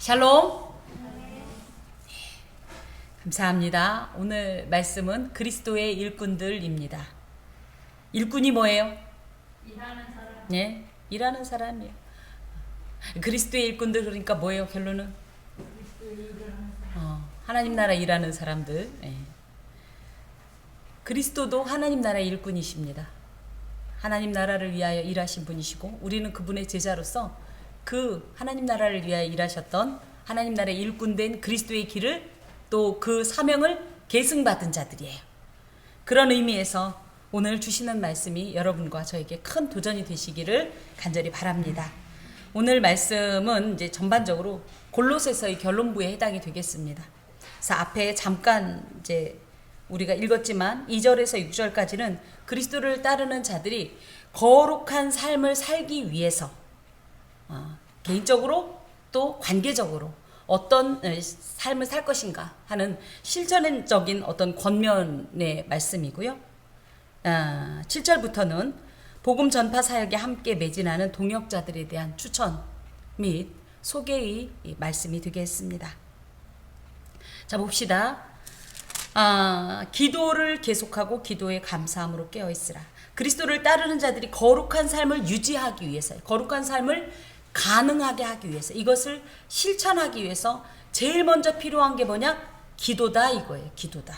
샬롬. 감사합니다. 오늘 말씀은 그리스도의 일꾼들입니다. 일꾼이 뭐예요? 일하는 사람. 네, 일하는 사람이에요. 그리스도의 일꾼들 그러니까 뭐예요? 결론은 그리스도의 일을 하는 사람. 하나님 나라 일하는 사람들. 네. 그리스도도 하나님 나라의 일꾼이십니다. 하나님 나라를 위하여 일하신 분이시고 우리는 그분의 제자로서 그 하나님 나라를 위하여 일하셨던 하나님 나라의 일꾼된 그리스도의 길을 또 그 사명을 계승받은 자들이에요. 그런 의미에서 오늘 주시는 말씀이 여러분과 저에게 큰 도전이 되시기를 간절히 바랍니다. 오늘 말씀은 이제 전반적으로 골로새서의 결론부에 해당이 되겠습니다. 그래서 앞에 잠깐 이제 우리가 읽었지만 2절에서 6절까지는 그리스도를 따르는 자들이 거룩한 삶을 살기 위해서 개인적으로 또 관계적으로 어떤 삶을 살 것인가 하는 실천적인 어떤 권면의 말씀이고요. 7절부터는 복음 전파 사역에 함께 매진하는 동역자들에 대한 추천 및 소개의 말씀이 되겠습니다. 자, 봅시다. 기도를 계속하고 기도에 감사함으로 깨어있으라. 그리스도를 따르는 자들이 거룩한 삶을 유지하기 위해서, 거룩한 삶을 가능하게 하기 위해서, 이것을 실천하기 위해서 제일 먼저 필요한 게 뭐냐? 기도다 이거예요. 기도다.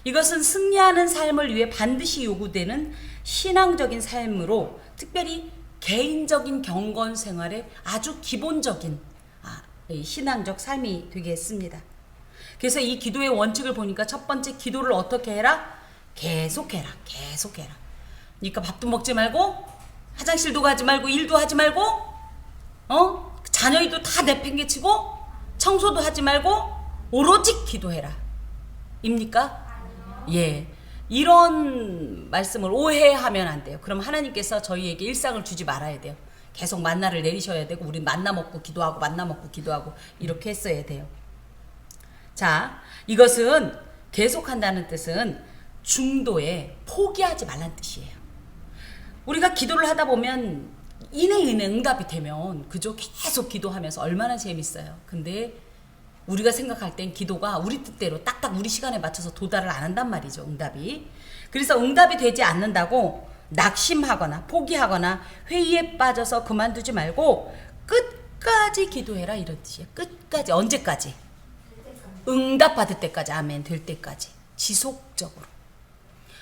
이것은 승리하는 삶을 위해 반드시 요구되는 신앙적인 삶으로, 특별히 개인적인 경건 생활의 아주 기본적인 신앙적 삶이 되겠습니다. 그래서 이 기도의 원칙을 보니까 첫 번째, 기도를 어떻게 해라? 계속해라. 계속해라. 그러니까 밥도 먹지 말고, 화장실도 가지 말고, 일도 하지 말고, 자녀 일도 다 내팽개치고, 청소도 하지 말고, 오로지 기도해라. 입니까? 예. 이런 말씀을 오해하면 안 돼요. 그럼 하나님께서 저희에게 일상을 주지 말아야 돼요. 계속 만나를 내리셔야 되고, 우리 만나 먹고 기도하고, 만나 먹고 기도하고, 이렇게 했어야 돼요. 자, 이것은 계속한다는 뜻은 중도에 포기하지 말란 뜻이에요. 우리가 기도를 하다 보면 이내 응답이 되면 그저 계속 기도하면서 얼마나 재밌어요. 근데 우리가 생각할 땐 기도가 우리 뜻대로 딱딱 우리 시간에 맞춰서 도달을 안 한단 말이죠. 응답이. 그래서 응답이 되지 않는다고 낙심하거나 포기하거나 회의에 빠져서 그만두지 말고 끝까지 기도해라, 이런 뜻이에요. 끝까지. 언제까지? 응답받을 때까지. 아멘. 될 때까지. 지속적으로.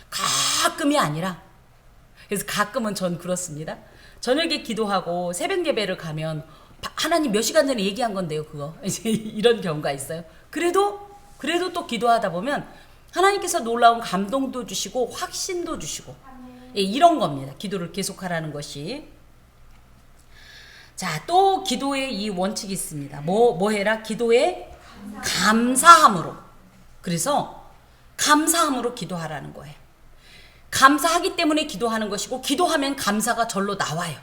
가끔이 아니라, 그래서 가끔은 전 그렇습니다. 저녁에 기도하고 새벽 예배를 가면 하나님 몇 시간 전에 얘기한 건데요, 그거. 이제 이런 경우가 있어요. 그래도 또 기도하다 보면 하나님께서 놀라운 감동도 주시고 확신도 주시고, 예, 이런 겁니다. 기도를 계속하라는 것이. 자, 또 기도의 이 원칙이 있습니다. 뭐 해라? 기도에 감사함으로. 그래서 감사함으로 기도하라는 거예요. 감사하기 때문에 기도하는 것이고, 기도하면 감사가 절로 나와요.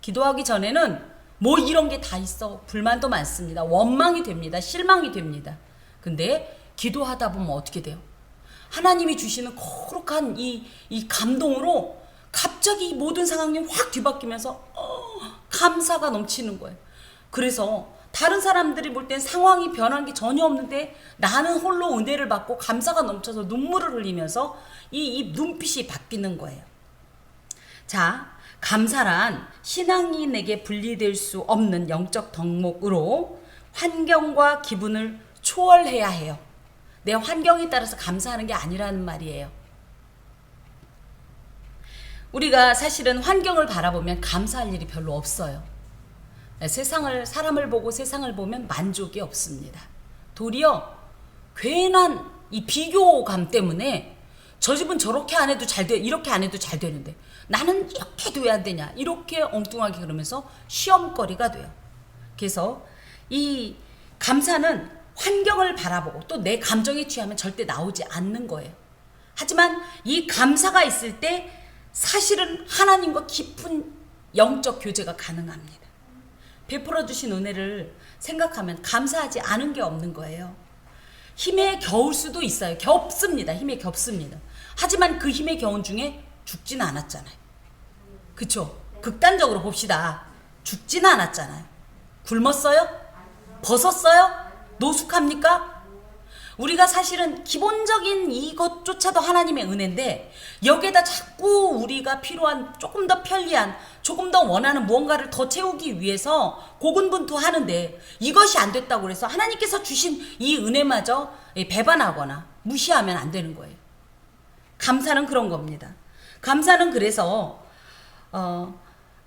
기도하기 전에는 뭐 이런 게 다 있어. 불만도 많습니다. 원망이 됩니다. 실망이 됩니다. 근데 기도하다 보면 어떻게 돼요? 하나님이 주시는 거룩한 이 감동으로 갑자기 이 모든 상황이 확 뒤바뀌면서 감사가 넘치는 거예요. 그래서 다른 사람들이 볼 땐 상황이 변한 게 전혀 없는데 나는 홀로 은혜를 받고 감사가 넘쳐서 눈물을 흘리면서 이 눈빛이 바뀌는 거예요. 자, 감사란 신앙인에게 분리될 수 없는 영적 덕목으로 환경과 기분을 초월해야 해요. 내 환경에 따라서 감사하는 게 아니라는 말이에요. 우리가 사실은 환경을 바라보면 감사할 일이 별로 없어요. 사람을 보고 세상을 보면 만족이 없습니다. 도리어 괜한 이 비교감 때문에 저 집은 저렇게 안 해도 잘 돼, 이렇게 안 해도 잘 되는데 나는 이렇게 해도 왜 안 되냐, 이렇게 엉뚱하게 그러면서 시험거리가 돼요. 그래서 이 감사는 환경을 바라보고 또 내 감정에 취하면 절대 나오지 않는 거예요. 하지만 이 감사가 있을 때 사실은 하나님과 깊은 영적 교제가 가능합니다. 베풀어 주신 은혜를 생각하면 감사하지 않은 게 없는 거예요. 힘에 겨울 수도 있어요. 겹습니다. 힘에 겹습니다. 하지만 그 힘에 겨운 중에 죽진 않았잖아요. 그쵸? 극단적으로 봅시다. 죽진 않았잖아요. 굶었어요? 벗었어요? 노숙합니까? 우리가 사실은 기본적인 이것조차도 하나님의 은혜인데 여기에다 자꾸 우리가 필요한 조금 더 편리한 조금 더 원하는 무언가를 더 채우기 위해서 고군분투하는데 이것이 안 됐다고 그래서 하나님께서 주신 이 은혜마저 배반하거나 무시하면 안 되는 거예요. 감사는 그런 겁니다. 감사는 그래서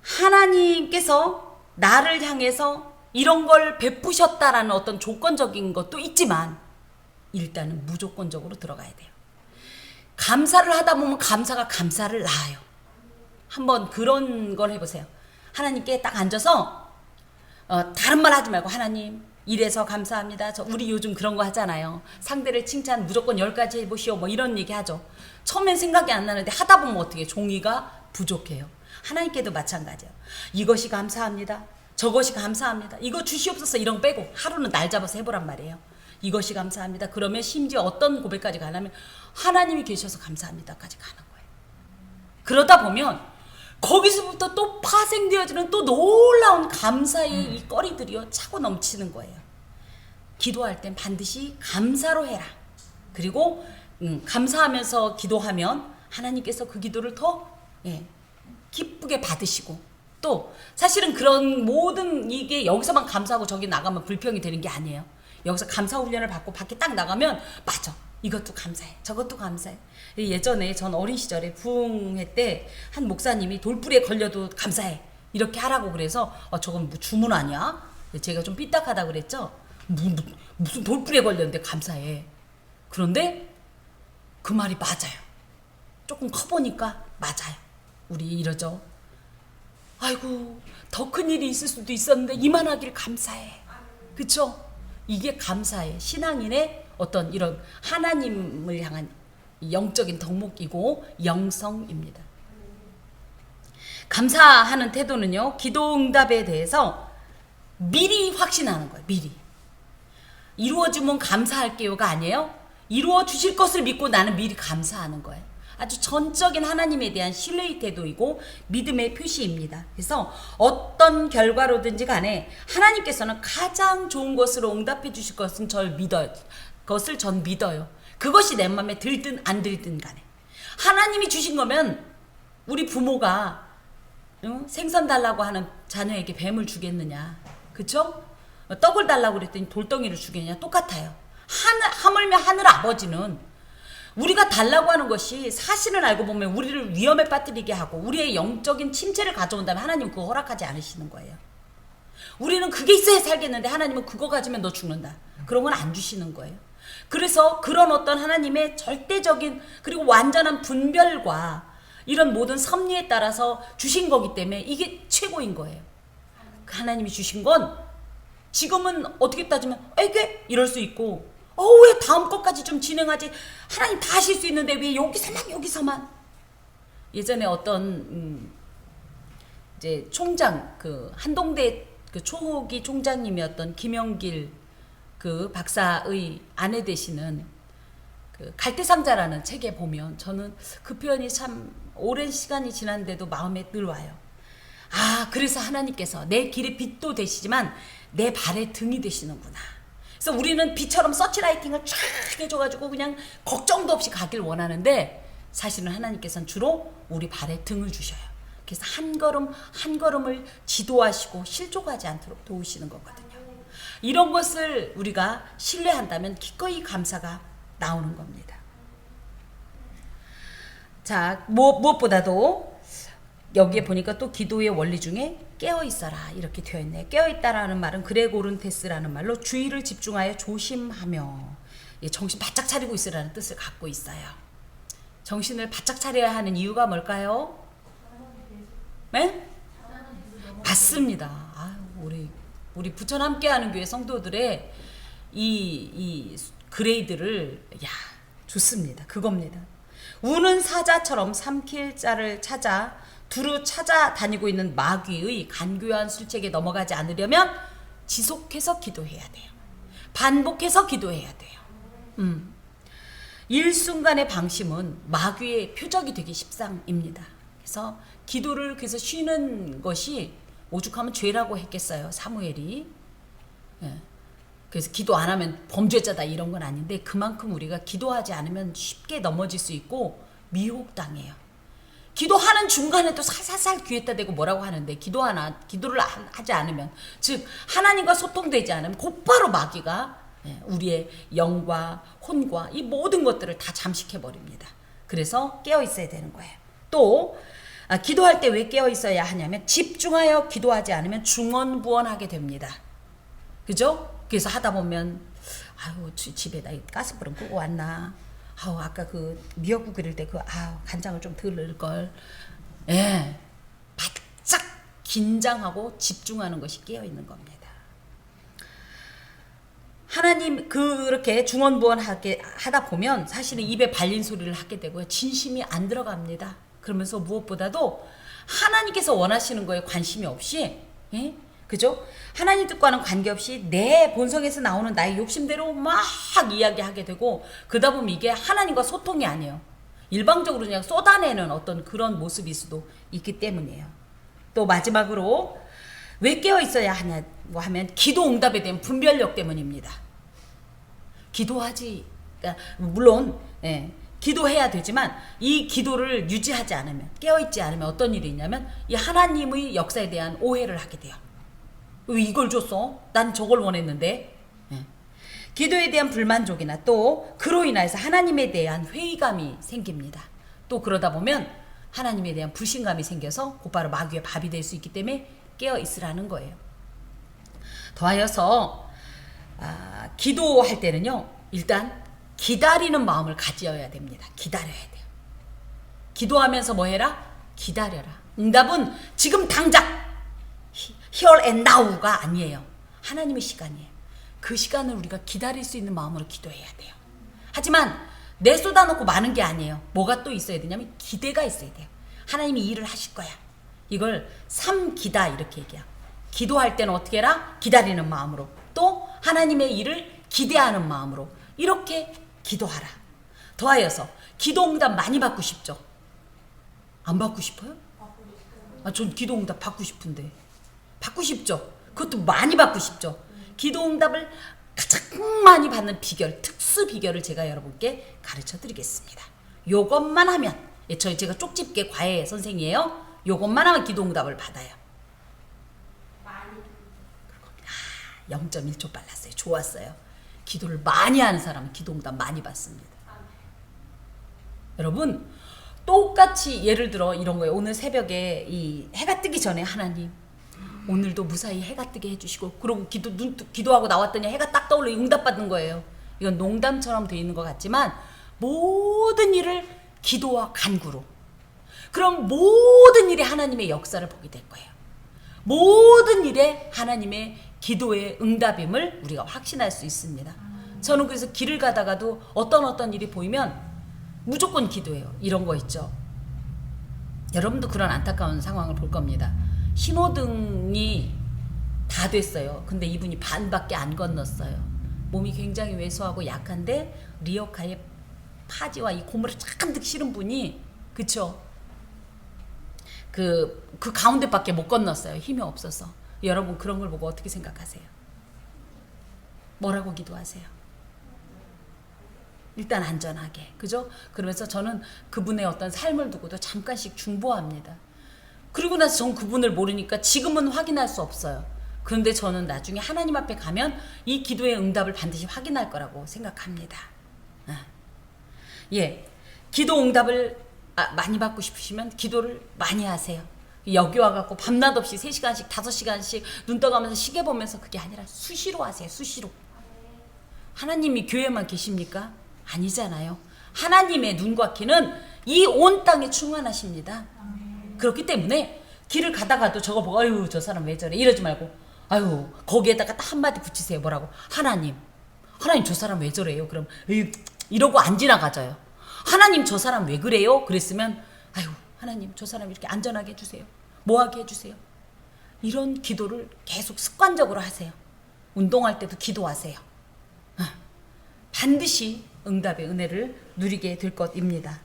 하나님께서 나를 향해서 이런 걸 베푸셨다라는 어떤 조건적인 것도 있지만 일단은 무조건적으로 들어가야 돼요. 감사를 하다 보면 감사가 감사를 낳아요. 한번 그런 걸 해보세요. 하나님께 딱 앉아서 다른 말 하지 말고 하나님 이래서 감사합니다. 우리 요즘 그런 거 하잖아요. 상대를 칭찬 무조건 10가지 해보시오 뭐 이런 얘기 하죠. 처음엔 생각이 안 나는데 하다 보면 어떻게 종이가 부족해요. 하나님께도 마찬가지예요. 이것이 감사합니다. 저것이 감사합니다. 이거 주시옵소서 이런 거 빼고 하루는 날 잡아서 해보란 말이에요. 이것이 감사합니다. 그러면 심지어 어떤 고백까지 가냐면 하나님이 계셔서 감사합니다까지 가는 거예요. 그러다 보면 거기서부터 또 파생되어지는 또 놀라운 감사의 이 거리들이요 차고 넘치는 거예요. 기도할 땐 반드시 감사로 해라. 그리고 감사하면서 기도하면 하나님께서 그 기도를 더 기쁘게 받으시고 또 사실은 그런 모든 이게 여기서만 감사하고 저기 나가면 불평이 되는 게 아니에요. 여기서 감사 훈련을 받고 밖에 딱 나가면 맞아. 이것도 감사해. 저것도 감사해. 예전에 전 어린 시절에 부흥회 때 한 목사님이 돌불에 걸려도 감사해. 이렇게 하라고 그래서 저건 뭐 주문 아니야? 제가 좀 삐딱하다 그랬죠. 무슨 돌불에 걸렸는데 감사해. 그런데 그 말이 맞아요. 조금 커보니까 맞아요. 우리 이러죠. 아이고 더 큰 일이 있을 수도 있었는데 이만하길 감사해. 그쵸? 이게 감사해. 신앙인의 어떤 이런 하나님을 향한 영적인 덕목이고 영성입니다. 감사하는 태도는요. 기도 응답에 대해서 미리 확신하는 거예요. 미리. 이루어지면 감사할게요가 아니에요. 이루어 주실 것을 믿고 나는 미리 감사하는 거예요. 아주 전적인 하나님에 대한 신뢰의 태도이고 믿음의 표시입니다. 그래서 어떤 결과로든지 간에 하나님께서는 가장 좋은 것으로 응답해 주실 것은 것을 전 믿어요. 그것이 내 마음에 들든 안 들든 간에. 하나님이 주신 거면 우리 부모가 생선 달라고 하는 자녀에게 뱀을 주겠느냐. 그쵸? 떡을 달라고 그랬더니 돌덩이를 주겠느냐. 똑같아요. 하물며 하늘 아버지는 우리가 달라고 하는 것이 사실을 알고 보면 우리를 위험에 빠뜨리게 하고 우리의 영적인 침체를 가져온다면 하나님은 그거 허락하지 않으시는 거예요. 우리는 그게 있어야 살겠는데 하나님은 그거 가지면 너 죽는다. 그런 건 안 주시는 거예요. 그래서 그런 어떤 하나님의 절대적인 그리고 완전한 분별과 이런 모든 섭리에 따라서 주신 거기 때문에 이게 최고인 거예요. 하나님이 주신 건 지금은 어떻게 따지면 에게 이럴 수 있고 왜 다음 것까지 좀 진행하지? 하나님 다 하실 수 있는데 왜 여기서만? 예전에 어떤 이제 총장 그 한동대 그 초호기 총장님이었던 김영길 그 박사의 아내 되시는 그 갈대상자라는 책에 보면 저는 그 표현이 참 오랜 시간이 지났는데도 마음에 늘 와요. 그래서 하나님께서 내 길의 빛도 되시지만 내 발의 등이 되시는구나. 그래서 우리는 빛처럼 서치라이팅을 쫙 해줘가지고 그냥 걱정도 없이 가길 원하는데 사실은 하나님께서는 주로 우리 발에 등을 주셔요. 그래서 한 걸음 한 걸음을 지도하시고 실족하지 않도록 도우시는 거거든요. 이런 것을 우리가 신뢰한다면 기꺼이 감사가 나오는 겁니다. 자, 무엇보다도 여기에 보니까 또 기도의 원리 중에 깨어있어라 이렇게 되어 있네요. 깨어있다라는 말은 그레고른테스라는 말로 주의를 집중하여 조심하며 정신 바짝 차리고 있으라는 뜻을 갖고 있어요. 정신을 바짝 차려야 하는 이유가 뭘까요? 네? 맞습니다. 우리 부천 함께하는 교회 성도들의 이 그레이드를 좋습니다. 그겁니다. 우는 사자처럼 삼킬 자를 찾아 두루 찾아다니고 있는 마귀의 간교한 술책에 넘어가지 않으려면 지속해서 기도해야 돼요. 반복해서 기도해야 돼요. 일순간의 방심은 마귀의 표적이 되기 십상입니다. 그래서 기도를 그래서 쉬는 것이 오죽하면 죄라고 했겠어요, 사무엘이. 예. 그래서 기도 안 하면 범죄자다 이런 건 아닌데 그만큼 우리가 기도하지 않으면 쉽게 넘어질 수 있고 미혹당해요. 기도하는 중간에도 살살살 귀에다 대고 뭐라고 하는데 기도를 하지 않으면, 즉 하나님과 소통되지 않으면 곧바로 마귀가 우리의 영과 혼과 이 모든 것들을 다 잠식해 버립니다. 그래서 깨어 있어야 되는 거예요. 또 기도할 때 왜 깨어 있어야 하냐면 집중하여 기도하지 않으면 중언부언하게 됩니다. 그죠? 그래서 하다 보면 아유 집에다 가스불은 끄고 왔나, 아우 아까 그 미역국 끓일 때 간장을 좀 덜 넣을 걸. 예, 바짝 긴장하고 집중하는 것이 깨어 있는 겁니다. 하나님 그렇게 중언부언하게 하다 보면 사실은 입에 발린 소리를 하게 되고요, 진심이 안 들어갑니다. 그러면서 무엇보다도 하나님께서 원하시는 거에 관심이 없이, 예? 그죠? 하나님 뜻과는 관계없이 내 본성에서 나오는 나의 욕심대로 막 이야기하게 되고, 그러다 보면 이게 하나님과 소통이 아니에요. 일방적으로 그냥 쏟아내는 어떤 그런 모습일 수도 있기 때문이에요. 또 마지막으로 왜 깨어 있어야 하냐고 하면 기도 응답에 대한 분별력 때문입니다. 그러니까 물론 기도해야 되지만 이 기도를 유지하지 않으면, 깨어 있지 않으면 어떤 일이 있냐면 이 하나님의 역사에 대한 오해를 하게 돼요. 왜 이걸 줬어? 난 저걸 원했는데. 기도에 대한 불만족이나 또 그로 인해서 하나님에 대한 회의감이 생깁니다. 또 그러다 보면 하나님에 대한 불신감이 생겨서 곧바로 마귀의 밥이 될 수 있기 때문에 깨어 있으라는 거예요. 더하여서 기도할 때는요, 일단 기다리는 마음을 가져야 됩니다. 기다려야 돼요. 기도하면서 뭐 해라? 기다려라. 응답은 지금 당장 here and now가 아니에요. 하나님의 시간이에요. 그 시간을 우리가 기다릴 수 있는 마음으로 기도해야 돼요. 하지만 내 쏟아놓고 마는 게 아니에요. 뭐가 또 있어야 되냐면 기대가 있어야 돼요. 하나님이 일을 하실 거야. 이걸 삼기다 이렇게 얘기해요. 기도할 때는 어떻게 해라? 기다리는 마음으로. 또 하나님의 일을 기대하는 마음으로 이렇게 기도하라. 더하여서 기도 응답 많이 받고 싶죠? 안 받고 싶어요? 전 기도 응답 받고 싶은데. 받고 싶죠? 그것도 많이 받고 싶죠? 기도 응답을 가장 많이 받는 비결, 특수 비결을 제가 여러분께 가르쳐 드리겠습니다. 요것만 하면, 제가 쪽집게 과외 선생이에요. 요것만 하면 기도 응답을 받아요. 0.1초 빨랐어요. 좋았어요. 기도를 많이 하는 사람은 기도 응답 많이 받습니다. 여러분 똑같이 예를 들어 이런 거예요. 오늘 새벽에 이 해가 뜨기 전에 하나님 오늘도 무사히 해가 뜨게 해주시고, 그러고 기도하고 나왔더니 해가 딱 떠올라 응답받은 거예요. 이건 농담처럼 돼 있는 것 같지만 모든 일을 기도와 간구로, 그럼 모든 일에 하나님의 역사를 보게 될 거예요. 모든 일에 하나님의 기도의 응답임을 우리가 확신할 수 있습니다. 저는 그래서 길을 가다가도 어떤 일이 보이면 무조건 기도해요. 이런 거 있죠. 여러분도 그런 안타까운 상황을 볼 겁니다. 신호등이 다 됐어요. 근데 이분이 반밖에 안 건넜어요. 몸이 굉장히 왜소하고 약한데 리어카에 파지와 이 고무를 잔뜩 실은 분이, 그쵸? 그 가운데밖에 못 건넜어요. 힘이 없어서. 여러분 그런 걸 보고 어떻게 생각하세요? 뭐라고 기도하세요? 일단 안전하게, 그죠? 그러면서 저는 그분의 어떤 삶을 두고도 잠깐씩 중보합니다. 그리고 나서 전 그분을 모르니까 지금은 확인할 수 없어요. 그런데 저는 나중에 하나님 앞에 가면 이 기도의 응답을 반드시 확인할 거라고 생각합니다. 기도 응답을 많이 받고 싶으시면 기도를 많이 하세요. 여기 와갖고 밤낮 없이 3시간씩 5시간씩 눈 떠가면서 시계 보면서, 그게 아니라 수시로 하세요. 수시로. 하나님이 교회만 계십니까? 아니잖아요. 하나님의 눈과 귀는 이 온 땅에 충만하십니다. 그렇기 때문에 길을 가다가도 저거 보고 아유 저 사람 왜 저래 이러지 말고, 아유 거기에다가 딱 한마디 붙이세요. 뭐라고? 하나님 저 사람 왜 저래요? 그럼 이러고 안 지나가져요. 하나님 저 사람 왜 그래요? 그랬으면 아유 하나님 저 사람 이렇게 안전하게 해주세요. 뭐하게 해주세요. 이런 기도를 계속 습관적으로 하세요. 운동할 때도 기도하세요. 반드시 응답의 은혜를 누리게 될 것입니다.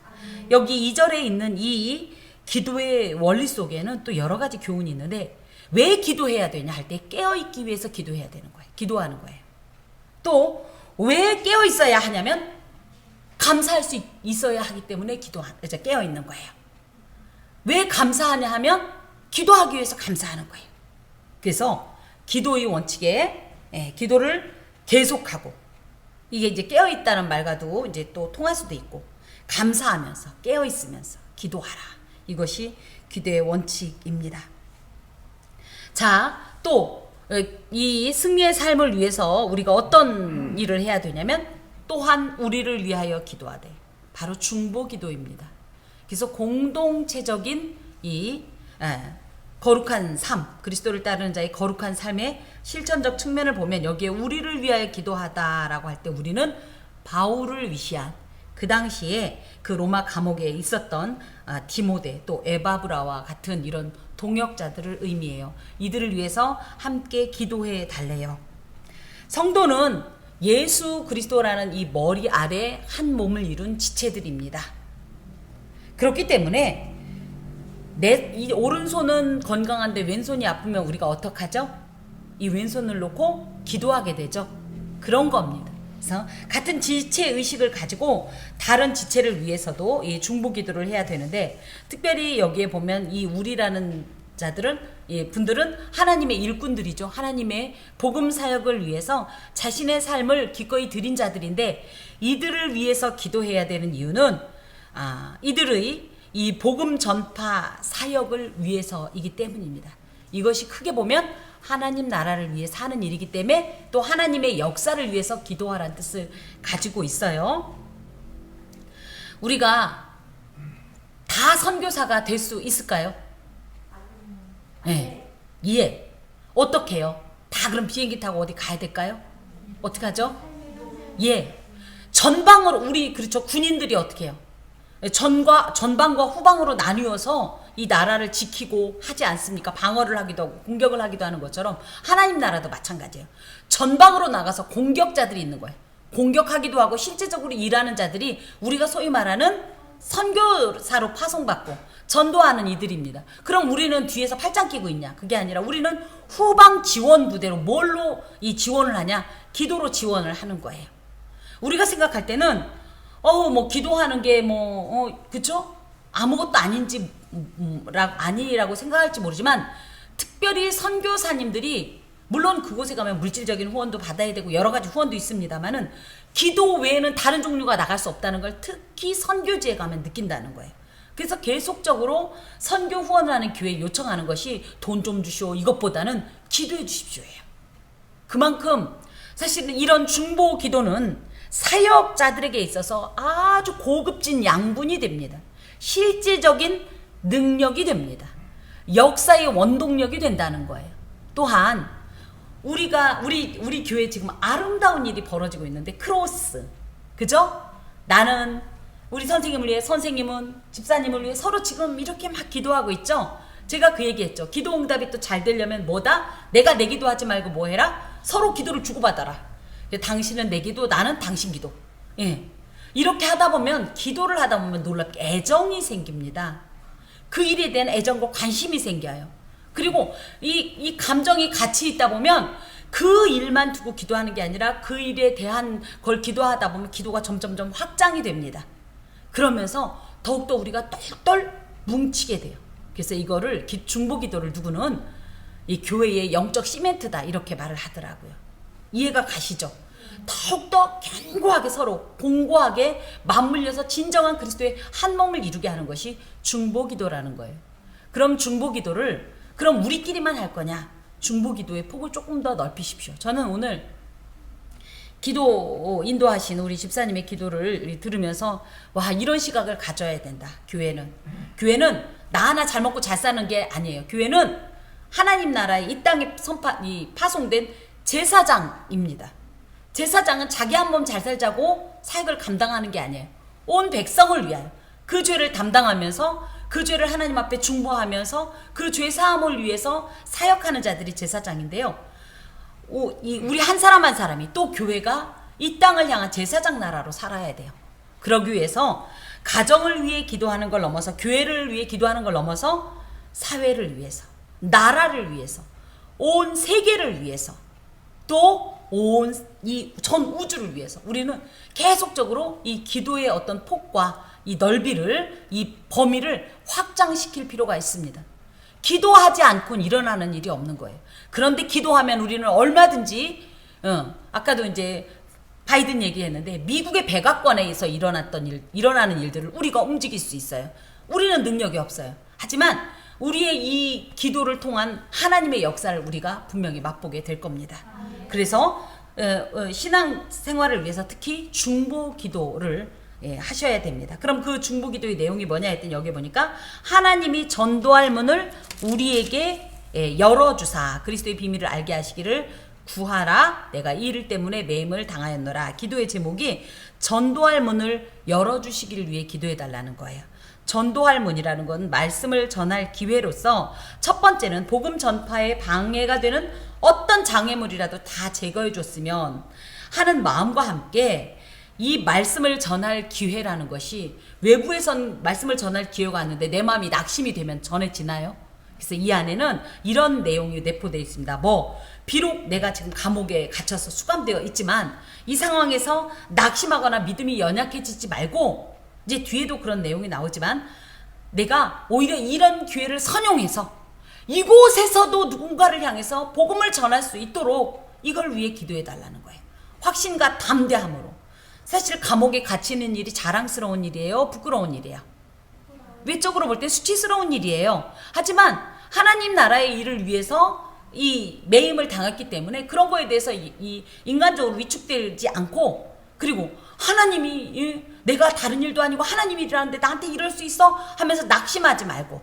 여기 2절에 있는 이 기도의 원리 속에는 또 여러 가지 교훈이 있는데, 왜 기도해야 되냐 할 때 깨어있기 위해서 기도해야 되는 거예요. 기도하는 거예요. 또 왜 깨어있어야 하냐면 감사할 수 있어야 하기 때문에 깨어있는 거예요. 왜 감사하냐 하면 기도하기 위해서 감사하는 거예요. 그래서 기도의 원칙에 기도를 계속하고, 이게 이제 깨어있다는 말과도 이제 또 통할 수도 있고, 감사하면서 깨어있으면서 기도하라. 이것이 기도의 원칙입니다. 자, 또 이 승리의 삶을 위해서 우리가 어떤 일을 해야 되냐면 또한 우리를 위하여 기도하되, 바로 중보기도입니다. 그래서 공동체적인 이 거룩한 삶, 그리스도를 따르는 자의 거룩한 삶의 실천적 측면을 보면 여기에 우리를 위하여 기도하다라고 할 때 우리는 바울을 위시한 그 당시에 그 로마 감옥에 있었던 디모데 또 에바브라와 같은 이런 동역자들을 의미해요. 이들을 위해서 함께 기도해 달래요. 성도는 예수 그리스도라는 이 머리 아래 한 몸을 이룬 지체들입니다. 그렇기 때문에 이 오른손은 건강한데 왼손이 아프면 우리가 어떡하죠? 이 왼손을 놓고 기도하게 되죠. 그런 겁니다. 그래서 같은 지체 의식을 가지고 다른 지체를 위해서도 이 중보 기도를 해야 되는데, 특별히 여기에 보면 이 우리라는 자들은, 분들은 하나님의 일꾼들이죠. 하나님의 복음 사역을 위해서 자신의 삶을 기꺼이 드린 자들인데, 이들을 위해서 기도해야 되는 이유는 이들의 이 복음 전파 사역을 위해서이기 때문입니다. 이것이 크게 보면 하나님 나라를 위해 사는 일이기 때문에 또 하나님의 역사를 위해서 기도하라는 뜻을 가지고 있어요. 우리가 다 선교사가 될 수 있을까요? 네. 예. 어떻게 해요? 다 그럼 비행기 타고 어디 가야 될까요? 어떻게 하죠? 예. 전방으로, 우리 그렇죠, 군인들이 어떻게 해요? 전방과 후방으로 나뉘어서 이 나라를 지키고 하지 않습니까? 방어를 하기도 하고 공격을 하기도 하는 것처럼 하나님 나라도 마찬가지예요. 전방으로 나가서 공격자들이 있는 거예요. 공격하기도 하고 실제적으로 일하는 자들이 우리가 소위 말하는 선교사로 파송받고 전도하는 이들입니다. 그럼 우리는 뒤에서 팔짱 끼고 있냐? 그게 아니라 우리는 후방 지원 부대로 뭘로 이 지원을 하냐? 기도로 지원을 하는 거예요. 우리가 생각할 때는 뭐 기도하는 게 그쵸? 아무것도 아니라고 생각할지 모르지만, 특별히 선교사님들이 물론 그곳에 가면 물질적인 후원도 받아야 되고 여러 가지 후원도 있습니다만은 기도 외에는 다른 종류가 나갈 수 없다는 걸 특히 선교지에 가면 느낀다는 거예요. 그래서 계속적으로 선교 후원을 하는 교회에 요청하는 것이 돈 좀 주시오 이것보다는 기도해 주십시오예요. 그만큼 사실은 이런 중보 기도는 사역자들에게 있어서 아주 고급진 양분이 됩니다. 실제적인 능력이 됩니다. 역사의 원동력이 된다는 거예요. 또한 우리 교회에 지금 아름다운 일이 벌어지고 있는데, 크로스, 그죠? 나는 우리 선생님을 위해, 선생님은 집사님을 위해 서로 지금 이렇게 막 기도하고 있죠. 제가 그 얘기했죠. 기도 응답이 또 잘 되려면 뭐다? 내가 내 기도하지 말고 뭐 해라? 서로 기도를 주고받아라. 당신은 내 기도, 나는 당신 기도. 예. 이렇게 하다 보면, 기도를 하다 보면 놀랍게 애정이 생깁니다. 그 일에 대한 애정과 관심이 생겨요. 그리고 이 감정이 같이 있다 보면 그 일만 두고 기도하는 게 아니라 그 일에 대한 걸 기도하다 보면 기도가 점점점 확장이 됩니다. 그러면서 더욱더 우리가 똘똘 뭉치게 돼요. 그래서 이거를 중보 기도를 누구는 이 교회의 영적 시멘트다 이렇게 말을 하더라고요. 이해가 가시죠? 더욱더 견고하게 서로 공고하게 맞물려서 진정한 그리스도의 한 몸을 이루게 하는 것이 중보기도라는 거예요. 그럼 중보기도를 그럼 우리끼리만 할 거냐? 중보기도의 폭을 조금 더 넓히십시오. 저는 오늘 기도 인도하신 우리 집사님의 기도를 들으면서 와, 이런 시각을 가져야 된다. 교회는 나 하나 잘 먹고 잘 사는 게 아니에요. 교회는 하나님 나라에 이 땅에 파송된 제사장입니다. 제사장은 자기 한 몸 잘 살자고 사역을 감당하는 게 아니에요. 온 백성을 위하여 그 죄를 담당하면서 그 죄를 하나님 앞에 중보하면서 그 죄 사함을 위해서 사역하는 자들이 제사장인데요. 우리 한 사람 한 사람이 또 교회가 이 땅을 향한 제사장 나라로 살아야 돼요. 그러기 위해서 가정을 위해 기도하는 걸 넘어서, 교회를 위해 기도하는 걸 넘어서 사회를 위해서, 나라를 위해서, 온 세계를 위해서, 또 온 이 전 우주를 위해서 우리는 계속적으로 이 기도의 어떤 폭과 이 넓이를, 이 범위를 확장시킬 필요가 있습니다. 기도하지 않고는 일어나는 일이 없는 거예요. 그런데 기도하면 우리는 얼마든지 아까도 이제 바이든 얘기했는데 미국의 백악관에서 일어나는 일들을 우리가 움직일 수 있어요. 우리는 능력이 없어요. 하지만 우리의 이 기도를 통한 하나님의 역사를 우리가 분명히 맛보게 될 겁니다. 그래서 신앙 생활을 위해서 특히 중보 기도를 하셔야 됩니다. 그럼 그 중보 기도의 내용이 뭐냐 했더니 여기 보니까 하나님이 전도할 문을 우리에게 열어주사 그리스도의 비밀을 알게 하시기를 구하라. 내가 이 일 때문에 매임을 당하였노라. 기도의 제목이 전도할 문을 열어주시기를 위해 기도해달라는 거예요. 전도할 문이라는 건 말씀을 전할 기회로서 첫 번째는 복음 전파에 방해가 되는 어떤 장애물이라도 다 제거해 줬으면 하는 마음과 함께 이 말씀을 전할 기회라는 것이 외부에선 말씀을 전할 기회가 왔는데 내 마음이 낙심이 되면 전해지나요? 그래서 이 안에는 이런 내용이 내포되어 있습니다. 비록 내가 지금 감옥에 갇혀서 수감되어 있지만 이 상황에서 낙심하거나 믿음이 연약해지지 말고 이제 뒤에도 그런 내용이 나오지만 내가 오히려 이런 기회를 선용해서 이곳에서도 누군가를 향해서 복음을 전할 수 있도록 이걸 위해 기도해 달라는 거예요. 확신과 담대함으로. 사실 감옥에 갇히는 일이 자랑스러운 일이에요? 부끄러운 일이에요? 외적으로 볼 때 수치스러운 일이에요. 하지만 하나님 나라의 일을 위해서 이 매임을 당했기 때문에 그런 거에 대해서 이 인간적으로 위축되지 않고, 그리고 하나님이 내가 다른 일도 아니고 하나님 일이라는데 나한테 이럴 수 있어? 하면서 낙심하지 말고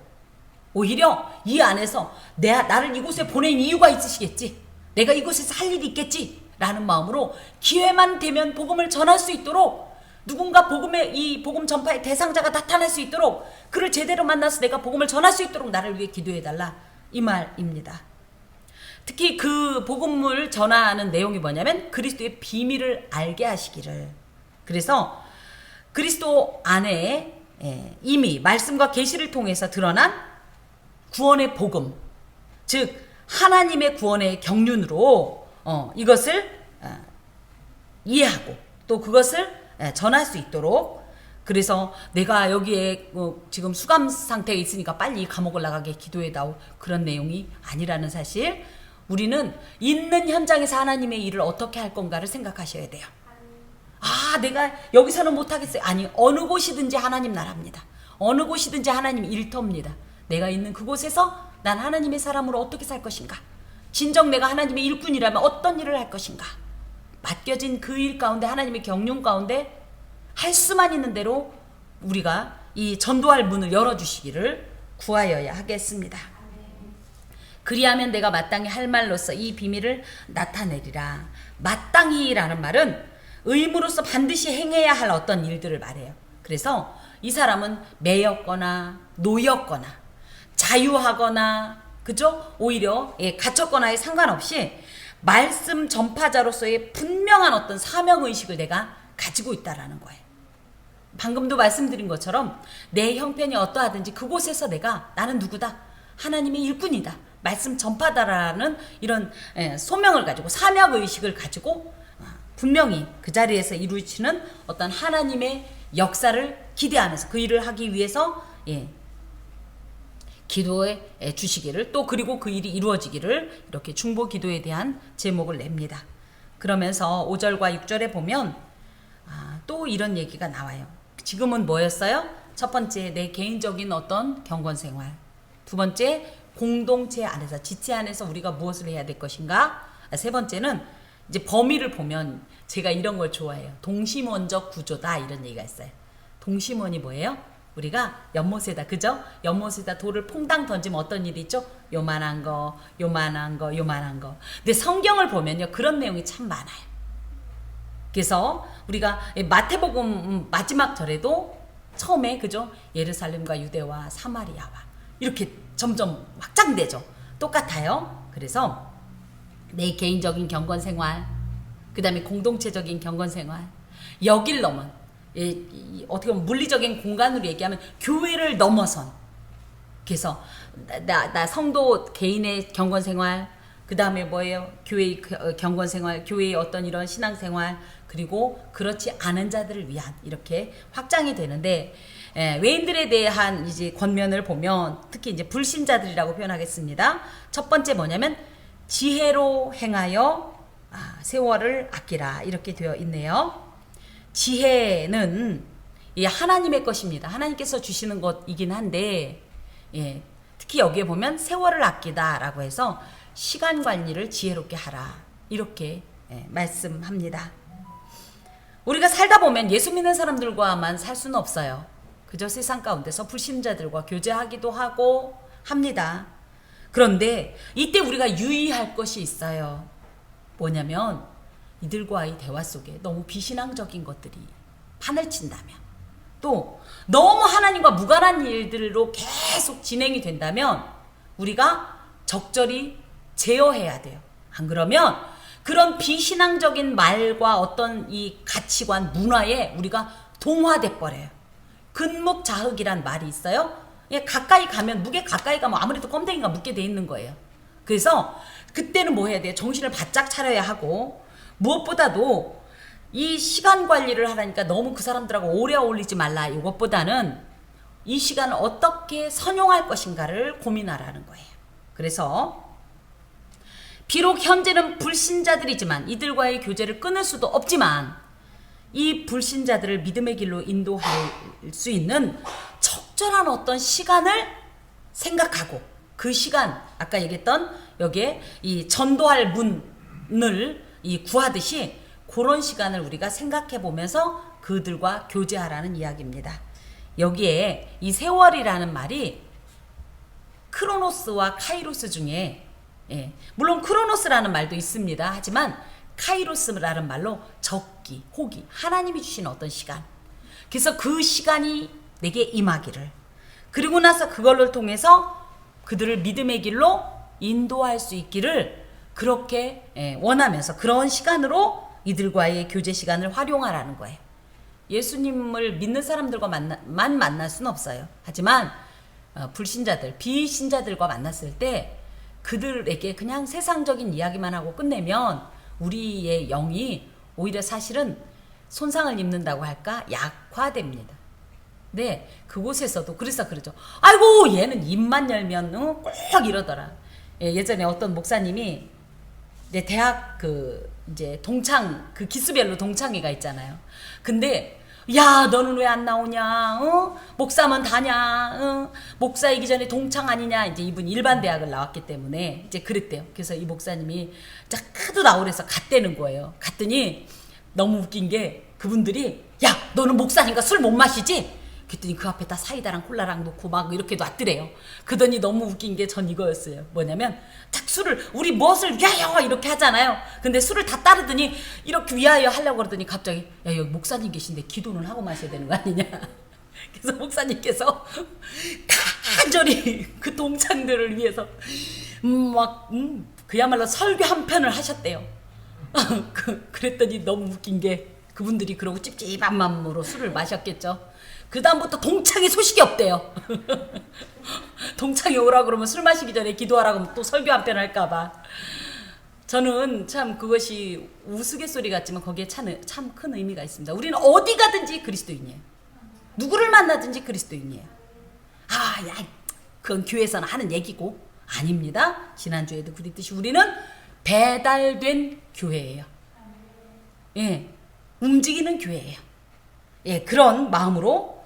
오히려 이 안에서 나를 이곳에 보낸 이유가 있으시겠지, 내가 이곳에서 할 일이 있겠지 라는 마음으로 기회만 되면 복음을 전할 수 있도록, 누군가 이 복음 전파의 대상자가 나타날 수 있도록, 그를 제대로 만나서 내가 복음을 전할 수 있도록 나를 위해 기도해달라, 이 말입니다. 특히 그 복음을 전하는 내용이 뭐냐면 그리스도의 비밀을 알게 하시기를. 그래서 그리스도 안에 이미 말씀과 계시를 통해서 드러난 구원의 복음, 즉 하나님의 구원의 경륜으로 이것을 이해하고 또 그것을 전할 수 있도록, 그래서 내가 여기에 지금 수감 상태에 있으니까 빨리 감옥을 나가게 기도해다오, 그런 내용이 아니라는 사실, 우리는 있는 현장에서 하나님의 일을 어떻게 할 건가를 생각하셔야 돼요. 내가 여기서는 못하겠어요. 아니, 어느 곳이든지 하나님 나라입니다. 어느 곳이든지 하나님 일터입니다. 내가 있는 그곳에서 난 하나님의 사람으로 어떻게 살 것인가, 진정 내가 하나님의 일꾼이라면 어떤 일을 할 것인가, 맡겨진 그 일 가운데 하나님의 경륜 가운데 할 수만 있는 대로 우리가 이 전도할 문을 열어주시기를 구하여야 하겠습니다. 그리하면 내가 마땅히 할 말로서 이 비밀을 나타내리라. 마땅히라는 말은 의무로서 반드시 행해야 할 어떤 일들을 말해요. 그래서 이 사람은 매였거나 노였거나 자유하거나, 그죠? 오히려 갇혔거나에 상관없이 말씀 전파자로서의 분명한 어떤 사명의식을 내가 가지고 있다라는 거예요. 방금도 말씀드린 것처럼 내 형편이 어떠하든지 그곳에서 나는 누구다? 하나님의 일꾼이다, 말씀 전파다라는 이런 소명을 가지고 사명의식을 가지고 분명히 그 자리에서 이루어지는 어떤 하나님의 역사를 기대하면서 그 일을 하기 위해서 기도해 주시기를, 또 그리고 그 일이 이루어지기를, 이렇게 중보 기도에 대한 제목을 냅니다. 그러면서 5절과 6절에 보면 또 이런 얘기가 나와요. 지금은 뭐였어요? 첫 번째, 내 개인적인 어떤 경건생활. 두 번째, 공동체 안에서, 지체 안에서 우리가 무엇을 해야 될 것인가. 세 번째는 이제 범위를 보면 제가 이런 걸 좋아해요. 동심원적 구조다, 이런 얘기가 있어요. 동심원이 뭐예요? 우리가 연못에다, 그죠? 연못에다 돌을 퐁당 던지면 어떤 일이 있죠? 요만한 거, 요만한 거, 요만한 거. 근데 성경을 보면요, 그런 내용이 참 많아요. 그래서 우리가 마태복음 마지막 절에도 처음에, 그죠? 예루살렘과 유대와 사마리아와 이렇게 점점 확장되죠. 똑같아요. 그래서 내 개인적인 경건생활, 그 다음에 공동체적인 경건생활, 여길 넘은, 어떻게 보면 물리적인 공간으로 얘기하면 교회를 넘어선 그래서 나 성도 개인의 경건 생활, 그 다음에 뭐예요? 교회의 경건 생활, 교회의 어떤 이런 신앙 생활, 그리고 그렇지 않은 자들을 위한 이렇게 확장이 되는데, 외인들에 대한 이제 권면을 보면 특히 이제 불신자들이라고 표현하겠습니다. 첫 번째 뭐냐면 지혜로 행하여 세월을 아끼라 이렇게 되어 있네요. 지혜는 하나님의 것입니다. 하나님께서 주시는 것이긴 한데, 특히 여기에 보면 세월을 아끼다라고 해서 시간 관리를 지혜롭게 하라 이렇게 말씀합니다. 우리가 살다 보면 예수 믿는 사람들과만 살 수는 없어요. 그저 세상 가운데서 불신자들과 교제하기도 하고 합니다. 그런데 이때 우리가 유의할 것이 있어요. 뭐냐면 이들과의 대화 속에 너무 비신앙적인 것들이 판을 친다면, 또 너무 하나님과 무관한 일들로 계속 진행이 된다면 우리가 적절히 제어해야 돼요. 안 그러면 그런 비신앙적인 말과 어떤 이 가치관, 문화에 우리가 동화돼 버려요. 근묵자흑이란 말이 있어요. 가까이 가면, 무게 가까이 가면 아무래도 껌댕이가 묻게 돼 있는 거예요. 그래서 그때는 뭐 해야 돼요? 정신을 바짝 차려야 하고, 무엇보다도 이 시간 관리를 하라니까 너무 그 사람들하고 오래 어울리지 말라, 이것보다는 이 시간을 어떻게 선용할 것인가를 고민하라는 거예요. 그래서 비록 현재는 불신자들이지만 이들과의 교제를 끊을 수도 없지만 이 불신자들을 믿음의 길로 인도할 수 있는 적절한 어떤 시간을 생각하고, 그 시간, 아까 얘기했던 여기에 이 전도할 문을 구하듯이 그런 시간을 우리가 생각해 보면서 그들과 교제하라는 이야기입니다. 여기에 이 세월이라는 말이 크로노스와 카이로스 중에, 물론 크로노스라는 말도 있습니다. 하지만 카이로스라는 말로 적기, 호기, 하나님이 주신 어떤 시간, 그래서 그 시간이 내게 임하기를, 그리고 나서 그걸로 통해서 그들을 믿음의 길로 인도할 수 있기를 그렇게 원하면서 그런 시간으로 이들과의 교제 시간을 활용하라는 거예요. 예수님을 믿는 사람들과만 만날 수는 없어요. 하지만 불신자들, 비신자들과 만났을 때 그들에게 그냥 세상적인 이야기만 하고 끝내면 우리의 영이 오히려 사실은 손상을 입는다고 할까? 약화됩니다. 네, 그곳에서도 그래서 그러죠. 아이고, 얘는 입만 열면 꼭 이러더라. 예전에 어떤 목사님이 이제 대학 이제 동창, 기수별로 동창회가 있잖아요. 근데 야, 너는 왜 안 나오냐? 목사면 다냐? 목사이기 전에 동창 아니냐? 이제 이분 일반 대학을 나왔기 때문에 이제 그랬대요. 그래서 이 목사님이 하도 나오래서 갔대는 거예요. 갔더니 너무 웃긴 게 그분들이, 야, 너는 목사니까 술 못 마시지? 그랬더니 그 앞에다 사이다랑 콜라랑 놓고 막 이렇게 놨더래요. 그러더니 너무 웃긴 게 전 이거였어요. 뭐냐면 딱 술을, 우리 무엇을 위하여 이렇게 하잖아요. 근데 술을 다 따르더니 이렇게 위하여 하려고 그러더니 갑자기, 야, 여기 목사님 계신데 기도는 하고 마셔야 되는 거 아니냐. 그래서 목사님께서 간절히 그 동창들을 위해서 그야말로 설교 한 편을 하셨대요. 그랬더니 너무 웃긴 게 그분들이 그러고 찝찝한 마음으로 술을 마셨겠죠. 그 다음부터 동창회 소식이 없대요. 동창회 오라 그러면 술 마시기 전에 기도하라 그러면 또 설교 한 편 할까봐. 저는 참 그것이 우스갯소리 같지만 거기에 참 큰 의미가 있습니다. 우리는 어디 가든지 그리스도인이에요. 누구를 만나든지 그리스도인이에요. 야, 그건 교회에서는 하는 얘기고 아닙니다. 지난주에도 그랬듯이 우리는 배달된 교회예요. 예, 움직이는 교회예요. 예, 그런 마음으로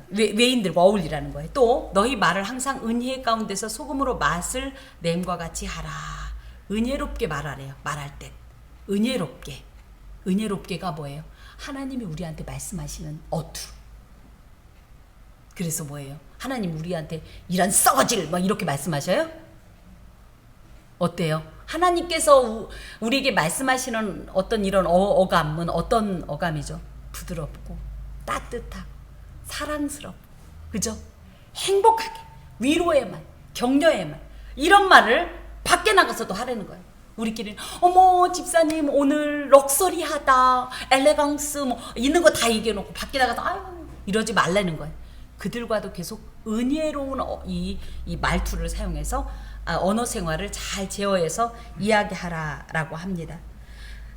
외인들과 어울리라는 거예요. 또 너희 말을 항상 은혜 가운데서 소금으로 맛을 냄과 같이 하라. 은혜롭게 말하래요. 말할 때 은혜롭게. 은혜롭게가 뭐예요? 하나님이 우리한테 말씀하시는 어투. 그래서 뭐예요? 하나님 우리한테 이런 썩어질 막 이렇게 말씀하셔요? 어때요? 하나님께서 우리에게 말씀하시는 어떤 이런 어감은 어떤 어감이죠? 부드럽고 따뜻하고 사랑스럽고, 그죠? 행복하게, 위로의 말, 격려의 말, 이런 말을 밖에 나가서도 하라는 거예요. 우리끼리는 어머 집사님 오늘 럭셔리하다, 엘레강스 뭐 있는 거 다 얘기해놓고 밖에 나가서 아유 이러지 말라는 거예요. 그들과도 계속 은혜로운 이 말투를 사용해서 언어 생활을 잘 제어해서 이야기하라라고 합니다.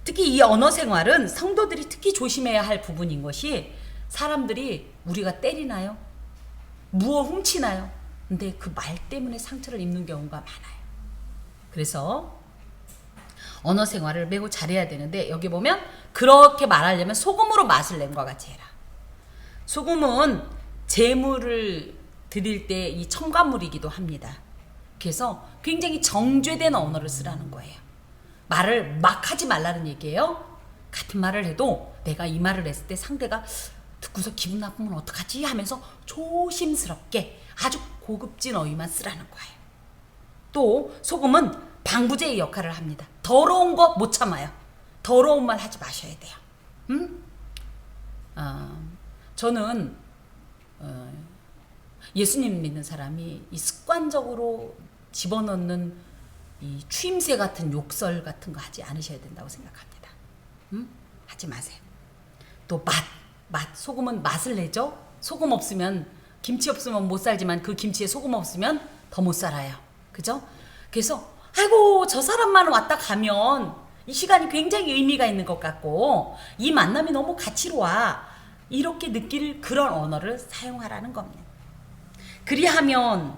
특히 이 언어 생활은 성도들이 특히 조심해야 할 부분인 것이 사람들이 우리가 때리나요? 무엇 훔치나요? 근데 그 말 때문에 상처를 입는 경우가 많아요. 그래서 언어 생활을 매우 잘해야 되는데 여기 보면 그렇게 말하려면 소금으로 맛을 낸 것과 같이 해라. 소금은 제물을 드릴 때 이 첨가물이기도 합니다. 그래서 굉장히 정죄된 언어를 쓰라는 거예요. 말을 막 하지 말라는 얘기예요. 같은 말을 해도 내가 이 말을 했을 때 상대가 듣고서 기분 나쁘면 어떡하지 하면서 조심스럽게 아주 고급진 어휘만 쓰라는 거예요. 또 소금은 방부제의 역할을 합니다. 더러운 거 못 참아요. 더러운 말 하지 마셔야 돼요. 저는 예수님 믿는 사람이 이 습관적으로 집어넣는 이 추임새 같은 욕설 같은 거 하지 않으셔야 된다고 생각합니다. 하지 마세요. 또 맛. 소금은 맛을 내죠. 소금 없으면, 김치 없으면 못 살지만 그 김치에 소금 없으면 더 못 살아요. 그죠? 그래서 아이고 저 사람만 왔다 가면 이 시간이 굉장히 의미가 있는 것 같고 이 만남이 너무 가치로워 이렇게 느낄 그런 언어를 사용하라는 겁니다. 그리하면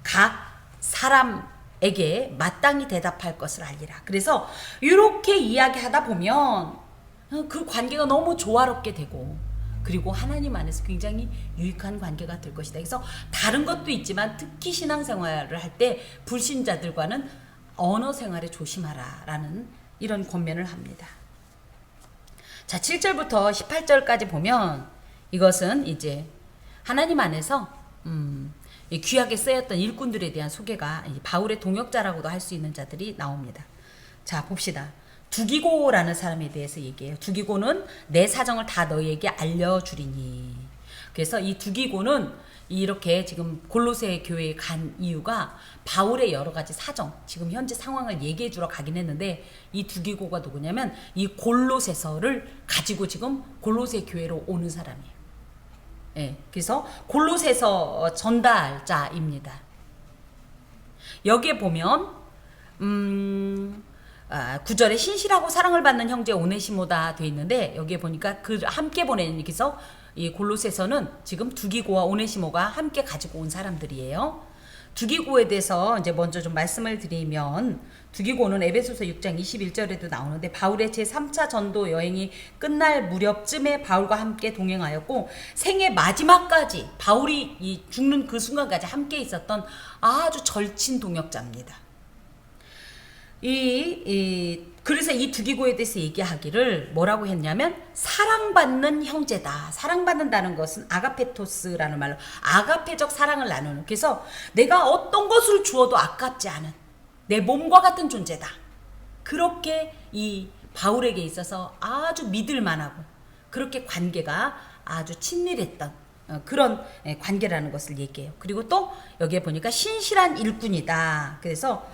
각 사람에게 마땅히 대답할 것을 알리라. 그래서 이렇게 이야기하다 보면 그 관계가 너무 조화롭게 되고 그리고 하나님 안에서 굉장히 유익한 관계가 될 것이다. 그래서 다른 것도 있지만 특히 신앙생활을 할 때 불신자들과는 언어 생활에 조심하라라는 이런 권면을 합니다. 자, 7절부터 18절까지 보면 이것은 이제 하나님 안에서 귀하게 쓰였던 일꾼들에 대한 소개가 바울의 동역자라고도 할 수 있는 자들이 나옵니다. 자, 봅시다. 두기고라는 사람에 대해서 얘기해요. 두기고는 내 사정을 다 너희에게 알려주리니. 그래서 이 두기고는 이렇게 지금 골로새 교회에 간 이유가 바울의 여러 가지 사정, 지금 현재 상황을 얘기해 주러 가긴 했는데 이 두기고가 누구냐면 이 골로새서를 가지고 지금 골로새 교회로 오는 사람이에요. 예, 그래서 골로새서 전달자입니다. 여기에 보면 9절에 신실하고 사랑을 받는 형제 오네시모다 돼 있는데 여기에 보니까 그 함께 보낸 그래서 이 골로새서는 지금 두기고와 오네시모가 함께 가지고 온 사람들이에요. 두기고에 대해서 이제 먼저 좀 말씀을 드리면 두기고는 에베소서 6장 21절에도 나오는데 바울의 제3차 전도 여행이 끝날 무렵쯤에 바울과 함께 동행하였고 생애 마지막까지 바울이 이 죽는 그 순간까지 함께 있었던 아주 절친 동역자입니다. 그래서 이 두기고에 대해서 얘기하기를 뭐라고 했냐면 사랑받는 형제다. 사랑받는다는 것은 아가페토스라는 말로 아가페적 사랑을 나누는. 그래서 내가 어떤 것을 주어도 아깝지 않은 내 몸과 같은 존재다. 그렇게 이 바울에게 있어서 아주 믿을 만하고 그렇게 관계가 아주 친밀했던 그런 관계라는 것을 얘기해요. 그리고 또 여기에 보니까 신실한 일꾼이다. 그래서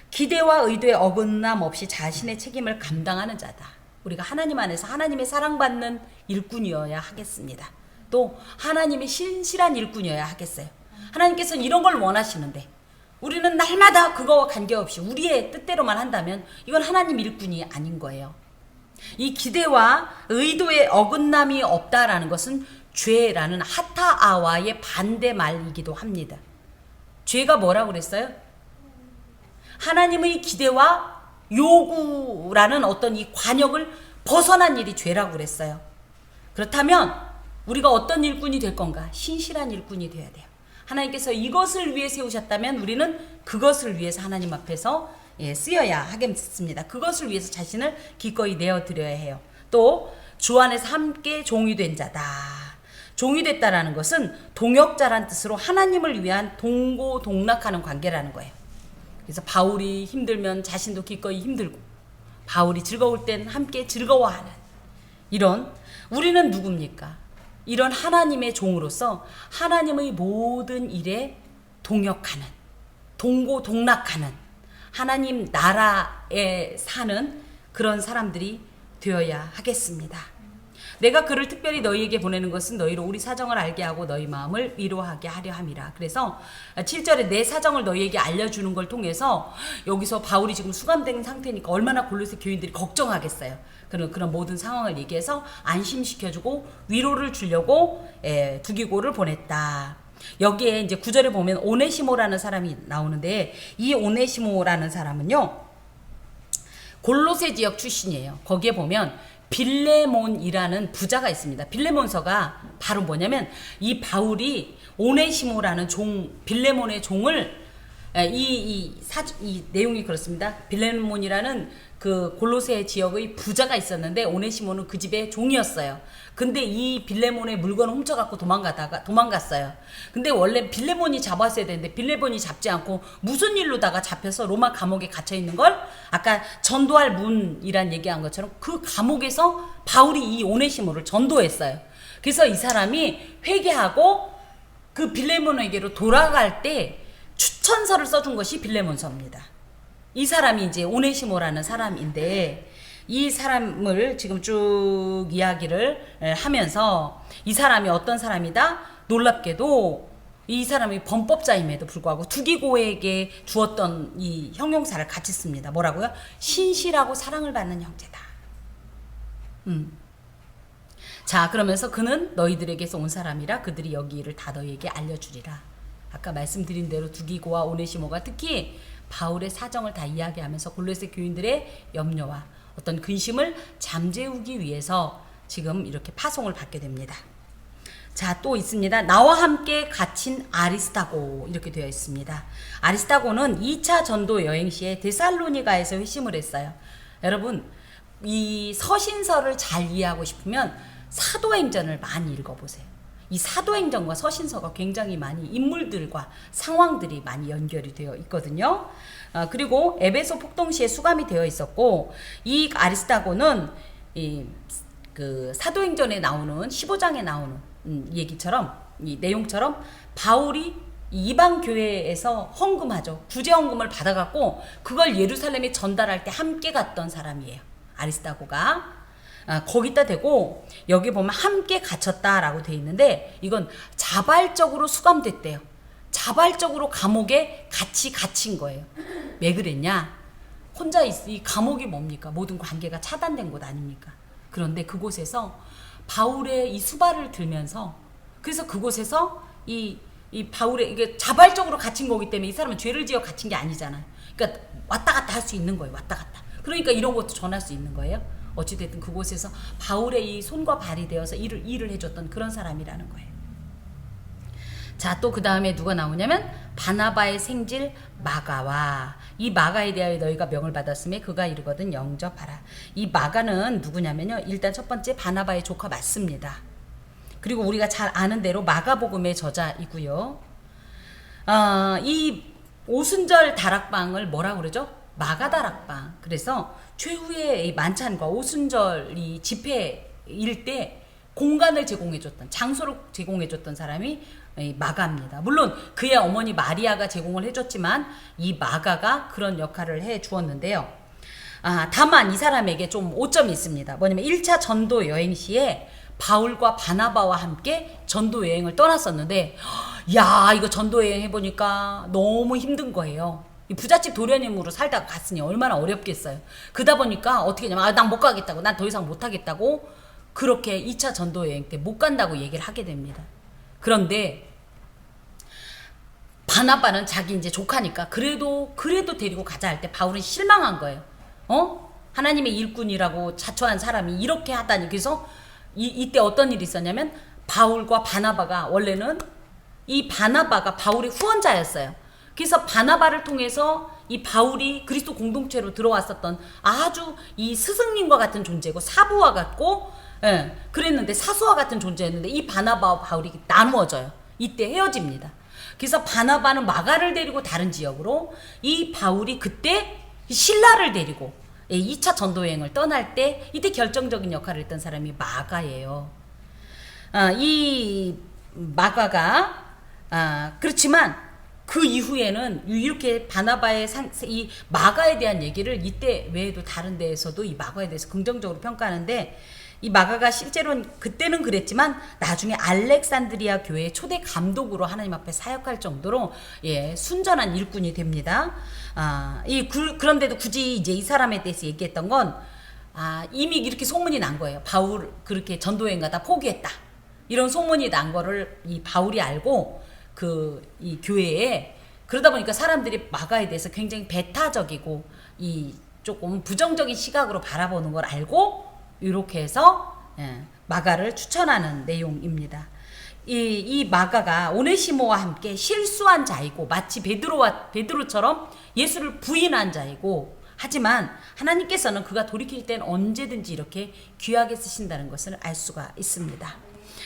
기대와 의도에 어긋남 없이 자신의 책임을 감당하는 자다. 우리가 하나님 안에서 하나님의 사랑받는 일꾼이어야 하겠습니다. 또 하나님의 신실한 일꾼이어야 하겠어요. 하나님께서는 이런 걸 원하시는데 우리는 날마다 그거와 관계없이 우리의 뜻대로만 한다면 이건 하나님 일꾼이 아닌 거예요. 이 기대와 의도에 어긋남이 없다라는 것은 죄라는 하타아와의 반대말이기도 합니다. 죄가 뭐라고 그랬어요? 하나님의 기대와 요구라는 어떤 이 관역을 벗어난 일이 죄라고 그랬어요. 그렇다면 우리가 어떤 일꾼이 될 건가? 신실한 일꾼이 돼야 돼요. 하나님께서 이것을 위해 세우셨다면 우리는 그것을 위해서 하나님 앞에서 쓰여야 하겠습니다. 그것을 위해서 자신을 기꺼이 내어드려야 해요. 또 주 안에서 함께 종이된 자다. 종이됐다라는 것은 동역자란 뜻으로 하나님을 위한 동고동락하는 관계라는 거예요. 그래서 바울이 힘들면 자신도 기꺼이 힘들고 바울이 즐거울 땐 함께 즐거워하는 이런 우리는 누굽니까? 이런 하나님의 종으로서 하나님의 모든 일에 동역하는 동고동락하는 하나님 나라에 사는 그런 사람들이 되어야 하겠습니다. 내가 그를 특별히 너희에게 보내는 것은 너희로 우리 사정을 알게 하고 너희 마음을 위로하게 하려 함이라. 그래서 7절에 내 사정을 너희에게 알려주는 걸 통해서 여기서 바울이 지금 수감된 상태니까 얼마나 골로새 교인들이 걱정하겠어요. 그런 모든 상황을 얘기해서 안심시켜주고 위로를 주려고 두기고를 보냈다. 여기에 이제 9절에 보면 오네시모라는 사람이 나오는데, 이 오네시모라는 사람은요 골로새 지역 출신이에요. 거기에 보면 빌레몬이라는 부자가 있습니다. 빌레몬서가 바로 뭐냐면 이 바울이 오네시모라는 빌레몬의 종을 이 내용이 그렇습니다. 빌레몬이라는 그 골로새 지역의 부자가 있었는데 오네시모는 그 집의 종이었어요. 근데 이 빌레몬의 물건을 훔쳐갖고 도망갔어요. 근데 원래 빌레몬이 잡았어야 되는데 빌레몬이 잡지 않고 무슨 일로다가 잡혀서 로마 감옥에 갇혀 있는 걸, 아까 전도할 문이란 얘기한 것처럼 그 감옥에서 바울이 이 오네시모를 전도했어요. 그래서 이 사람이 회개하고 그 빌레몬에게로 돌아갈 때 추천서를 써준 것이 빌레몬서입니다. 이 사람이 이제 오네시모라는 사람인데, 이 사람을 지금 쭉 이야기를 하면서 이 사람이 어떤 사람이다? 놀랍게도 이 사람이 범법자임에도 불구하고 두기고에게 주었던 이 형용사를 같이 씁니다. 뭐라고요? 신실하고 사랑을 받는 형제다. 자, 그러면서 그는 너희들에게서 온 사람이라 그들이 여기 일을 다 너희에게 알려주리라. 아까 말씀드린 대로 두기고와 오네시모가 특히 바울의 사정을 다 이야기하면서 골로새 교인들의 염려와 어떤 근심을 잠재우기 위해서 지금 이렇게 파송을 받게 됩니다. 자, 또 있습니다. 나와 함께 갇힌 아리스타고, 이렇게 되어 있습니다. 아리스타고는 2차 전도 여행 시에 데살로니가에서 회심을 했어요. 여러분, 이 서신서를 잘 이해하고 싶으면 사도행전을 많이 읽어보세요. 이 사도행전과 서신서가 굉장히 많이 인물들과 상황들이 많이 연결이 되어 있거든요. 그리고 에베소 폭동시에 수감이 되어 있었고, 이 아리스타고는 그 사도행전에 나오는 15장에 나오는 얘기처럼, 이 내용처럼 바울이 이방 교회에서 헌금하죠. 구제 헌금을 받아갖고 그걸 예루살렘에 전달할 때 함께 갔던 사람이에요. 아리스타고가. 거기다 대고 여기 보면 함께 갇혔다라고 돼 있는데, 이건 자발적으로 수감됐대요. 자발적으로 감옥에 같이 갇힌 거예요. 왜 그랬냐? 혼자 이 감옥이 뭡니까? 모든 관계가 차단된 곳 아닙니까? 그런데 그곳에서 바울의 이 수발을 들면서, 그래서 그곳에서 이 바울의, 이게 자발적으로 갇힌 거기 때문에 이 사람은 죄를 지어 갇힌 게 아니잖아요. 그러니까 왔다 갔다 할 수 있는 거예요. 왔다 갔다. 그러니까 이런 것도 전할 수 있는 거예요. 어찌됐든 그곳에서 바울의 이 손과 발이 되어서 일을 해줬던 그런 사람이라는 거예요. 자, 또 그 다음에 누가 나오냐면 바나바의 생질 마가와, 이 마가에 대하여 너희가 명을 받았음에 그가 이르거든 영접하라. 이 마가는 누구냐면요, 일단 첫 번째 바나바의 조카 맞습니다. 그리고 우리가 잘 아는 대로 마가복음의 저자이고요. 이 오순절 다락방을 뭐라고 그러죠? 마가다락방. 그래서 최후의 만찬과 오순절 이 집회일 때 공간을 제공해줬던, 장소를 제공해줬던 사람이 마가입니다. 물론 그의 어머니 마리아가 제공을 해줬지만 이 마가가 그런 역할을 해 주었는데요. 다만 이 사람에게 좀 오점이 있습니다. 뭐냐면 1차 전도 여행 시에 바울과 바나바와 함께 전도 여행을 떠났었는데, 야, 이거 전도 여행 해보니까 너무 힘든 거예요. 이 부잣집 도련님으로 살다가 갔으니 얼마나 어렵겠어요. 그러다 보니까 어떻게 하냐면, 난 못 가겠다고, 난 더 이상 못 하겠다고, 그렇게 2차 전도 여행 때 못 간다고 얘기를 하게 됩니다. 그런데 바나바는 자기 이제 조카니까 그래도 데리고 가자 할 때 바울은 실망한 거예요. 하나님의 일꾼이라고 자처한 사람이 이렇게 하다니. 그래서 이때 어떤 일이 있었냐면, 바울과 바나바가 원래는 이 바나바가 바울의 후원자였어요. 그래서 바나바를 통해서 이 바울이 그리스도 공동체로 들어왔었던 아주 이 스승님과 같은 존재고, 사부와 같고, 그랬는데 사수와 같은 존재였는데, 이 바나바와 바울이 나누어져요. 이때 헤어집니다. 그래서 바나바는 마가를 데리고 다른 지역으로, 이 바울이 그때 실라를 데리고 2차 전도여행을 떠날 때 이때 결정적인 역할을 했던 사람이 마가예요. 이 마가가 그렇지만 그 이후에는 이렇게 바나바의 이 마가에 대한 얘기를 이때 외에도 다른 데에서도 이 마가에 대해서 긍정적으로 평가하는데, 이 마가가 실제로는 그때는 그랬지만 나중에 알렉산드리아 교회의 초대 감독으로 하나님 앞에 사역할 정도로 순전한 일꾼이 됩니다. 그런데도 굳이 이제 이 사람에 대해서 얘기했던 건 이미 이렇게 소문이 난 거예요. 바울 그렇게 전도여행 가다 포기했다. 이런 소문이 난 거를 이 바울이 알고 이 교회에, 그러다 보니까 사람들이 마가에 대해서 굉장히 배타적이고 이 조금 부정적인 시각으로 바라보는 걸 알고 이렇게 해서 마가를 추천하는 내용입니다. 이 마가가 오네시모와 함께 실수한 자이고 마치 베드로처럼 예수를 부인한 자이고, 하지만 하나님께서는 그가 돌이킬 땐 언제든지 이렇게 귀하게 쓰신다는 것을 알 수가 있습니다.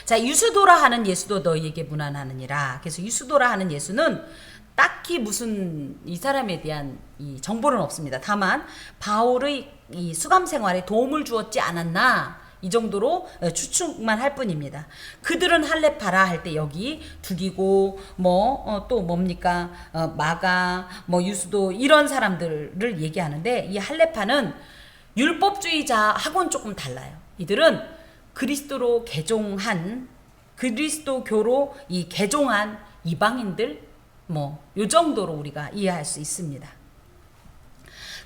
자, 유수도라 하는 예수도 너희에게 문안하느니라. 그래서 유수도라 하는 예수는 딱히 무슨 이 사람에 대한 이 정보는 없습니다. 다만 바울의 이 수감 생활에 도움을 주었지 않았나, 이 정도로 추측만 할 뿐입니다. 그들은 할레파라 할 때 여기 두기고 또 뭡니까 마가 유수도 이런 사람들을 얘기하는데, 이 할레파는 율법주의자하고는 조금 달라요. 이들은 그리스도교로 개종한 이방인들 요 정도로 우리가 이해할 수 있습니다.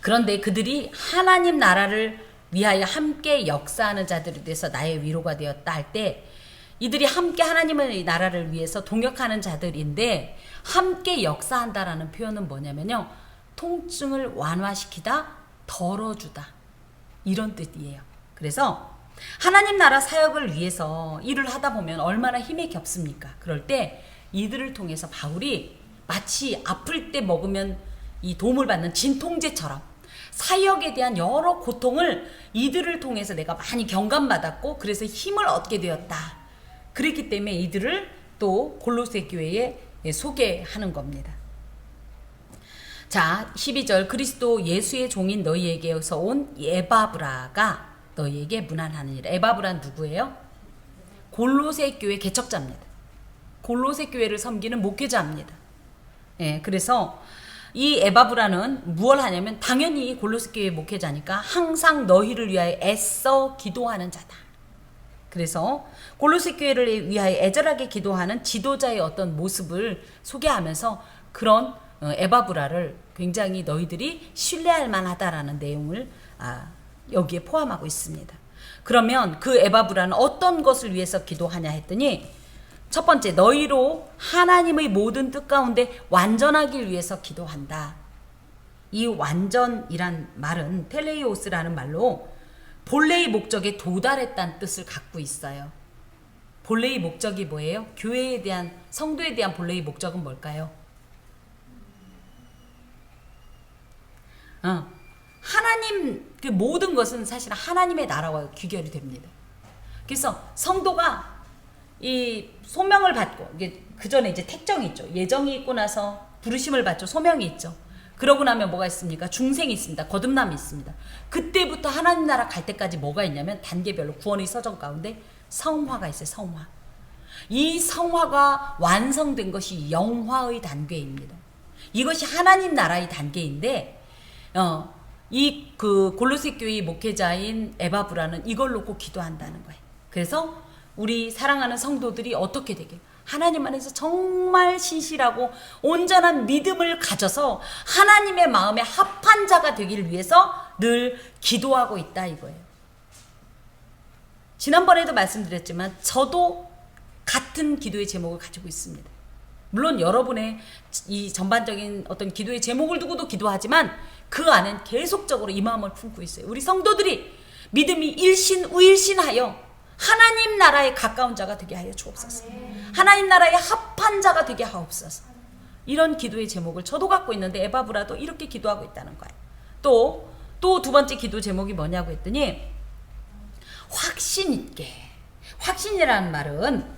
그런데 그들이 하나님 나라를 위하여 함께 역사하는 자들에 대해서 나의 위로가 되었다 할 때, 이들이 함께 하나님의 나라를 위해서 동역하는 자들인데, 함께 역사한다라는 표현은 뭐냐면요, 통증을 완화시키다, 덜어주다, 이런 뜻이에요. 그래서 하나님 나라 사역을 위해서 일을 하다 보면 얼마나 힘에 겹습니까? 그럴 때 이들을 통해서 바울이 마치 아플 때 먹으면 이 도움을 받는 진통제처럼 사역에 대한 여러 고통을 이들을 통해서 내가 많이 경감받았고, 그래서 힘을 얻게 되었다. 그랬기 때문에 이들을 또 골로새 교회에 소개하는 겁니다. 자, 12절, 그리스도 예수의 종인 너희에게서 온 에바브라가 너희에게 문안하느니라. 에바브라는 누구예요? 골로새 교회 개척자입니다. 골로새 교회를 섬기는 목회자입니다. 그래서 이 에바브라는 무엇을 하냐면, 당연히 골로새 교회 목회자니까 항상 너희를 위하여 애써 기도하는 자다. 그래서 골로새 교회를 위하여 애절하게 기도하는 지도자의 어떤 모습을 소개하면서 그런 에바브라를 굉장히 너희들이 신뢰할 만하다라는 내용을 여기에 포함하고 있습니다. 그러면 그 에바브라는 어떤 것을 위해서 기도하냐 했더니, 첫 번째, 너희로 하나님의 모든 뜻 가운데 완전하길 위해서 기도한다. 이 완전이란 말은 텔레이오스라는 말로 본래의 목적에 도달했다는 뜻을 갖고 있어요. 본래의 목적이 뭐예요? 교회에 대한, 성도에 대한 본래의 목적은 뭘까요? 하나님, 그 모든 것은 사실 하나님의 나라와 귀결이 됩니다. 그래서 성도가 이 소명을 받고, 이게 그 전에 이제 택정이 있죠. 예정이 있고 나서 부르심을 받죠. 소명이 있죠. 그러고 나면 뭐가 있습니까? 중생이 있습니다. 거듭남이 있습니다. 그때부터 하나님 나라 갈 때까지 뭐가 있냐면, 단계별로 구원의 서정 가운데 성화가 있어요. 성화. 이 성화가 완성된 것이 영화의 단계입니다. 이것이 하나님 나라의 단계인데, 이 골로새 교회 목회자인 에바브라는 이걸 놓고 기도한다는 거예요. 그래서 우리 사랑하는 성도들이 어떻게 되게, 하나님 안에서 정말 신실하고 온전한 믿음을 가져서 하나님의 마음에 합한 자가 되기를 위해서 늘 기도하고 있다 이거예요. 지난번에도 말씀드렸지만 저도 같은 기도의 제목을 가지고 있습니다. 물론 여러분의 이 전반적인 어떤 기도의 제목을 두고도 기도하지만 그 안엔 계속적으로 이 마음을 품고 있어요. 우리 성도들이 믿음이 일신우일신하여 하나님 나라에 가까운 자가 되게 하여 주옵소서. 하나님 나라에 합한 자가 되게 하옵소서. 이런 기도의 제목을 저도 갖고 있는데 에바브라도 이렇게 기도하고 있다는 거예요. 또 두 번째 기도 제목이 뭐냐고 했더니, 확신 있게. 확신이라는 말은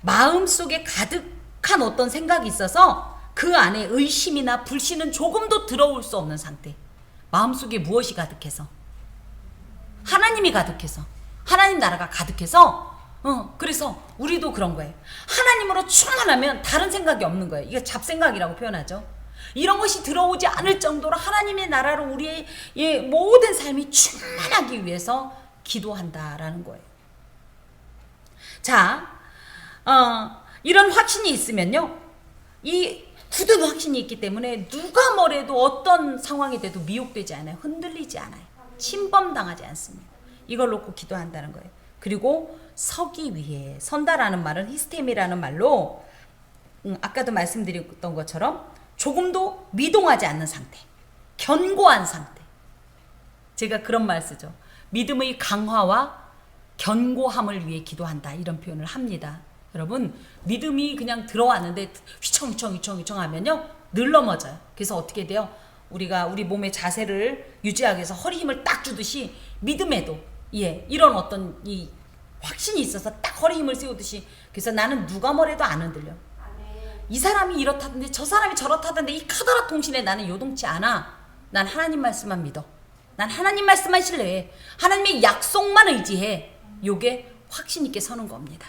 마음속에 가득한 어떤 생각이 있어서 그 안에 의심이나 불신은 조금도 들어올 수 없는 상태. 마음속에 무엇이 가득해서? 하나님이 가득해서, 하나님 나라가 가득해서, 그래서 우리도 그런 거예요. 하나님으로 충만하면 다른 생각이 없는 거예요. 이거 잡생각이라고 표현하죠. 이런 것이 들어오지 않을 정도로 하나님의 나라로 우리의 모든 삶이 충만하기 위해서 기도한다라는 거예요. 자, 이런 확신이 있으면요, 이 굳은 확신이 있기 때문에 누가 뭐래도 어떤 상황이 돼도 미혹되지 않아요. 흔들리지 않아요. 침범당하지 않습니다. 이걸 놓고 기도한다는 거예요. 그리고 서기 위해, 선다라는 말은 히스템이라는 말로 아까도 말씀드렸던 것처럼 조금도 미동하지 않는 상태, 견고한 상태. 제가 그런 말 쓰죠. 믿음의 강화와 견고함을 위해 기도한다, 이런 표현을 합니다. 여러분, 믿음이 그냥 들어왔는데 휘청휘청 하면요 늘 넘어져요. 그래서 어떻게 돼요? 우리가 우리 몸의 자세를 유지하기 위해서 허리 힘을 딱 주듯이 믿음에도 이런 어떤 이 확신이 있어서 딱 허리 힘을 세우듯이, 그래서 나는 누가 뭐래도 안 흔들려. 이 사람이 이렇다던데 저 사람이 저렇다던데 이 카더라 통신에 나는 요동치 않아. 난 하나님 말씀만 믿어. 난 하나님 말씀만 신뢰해. 하나님의 약속만 의지해. 요게 확신 있게 서는 겁니다.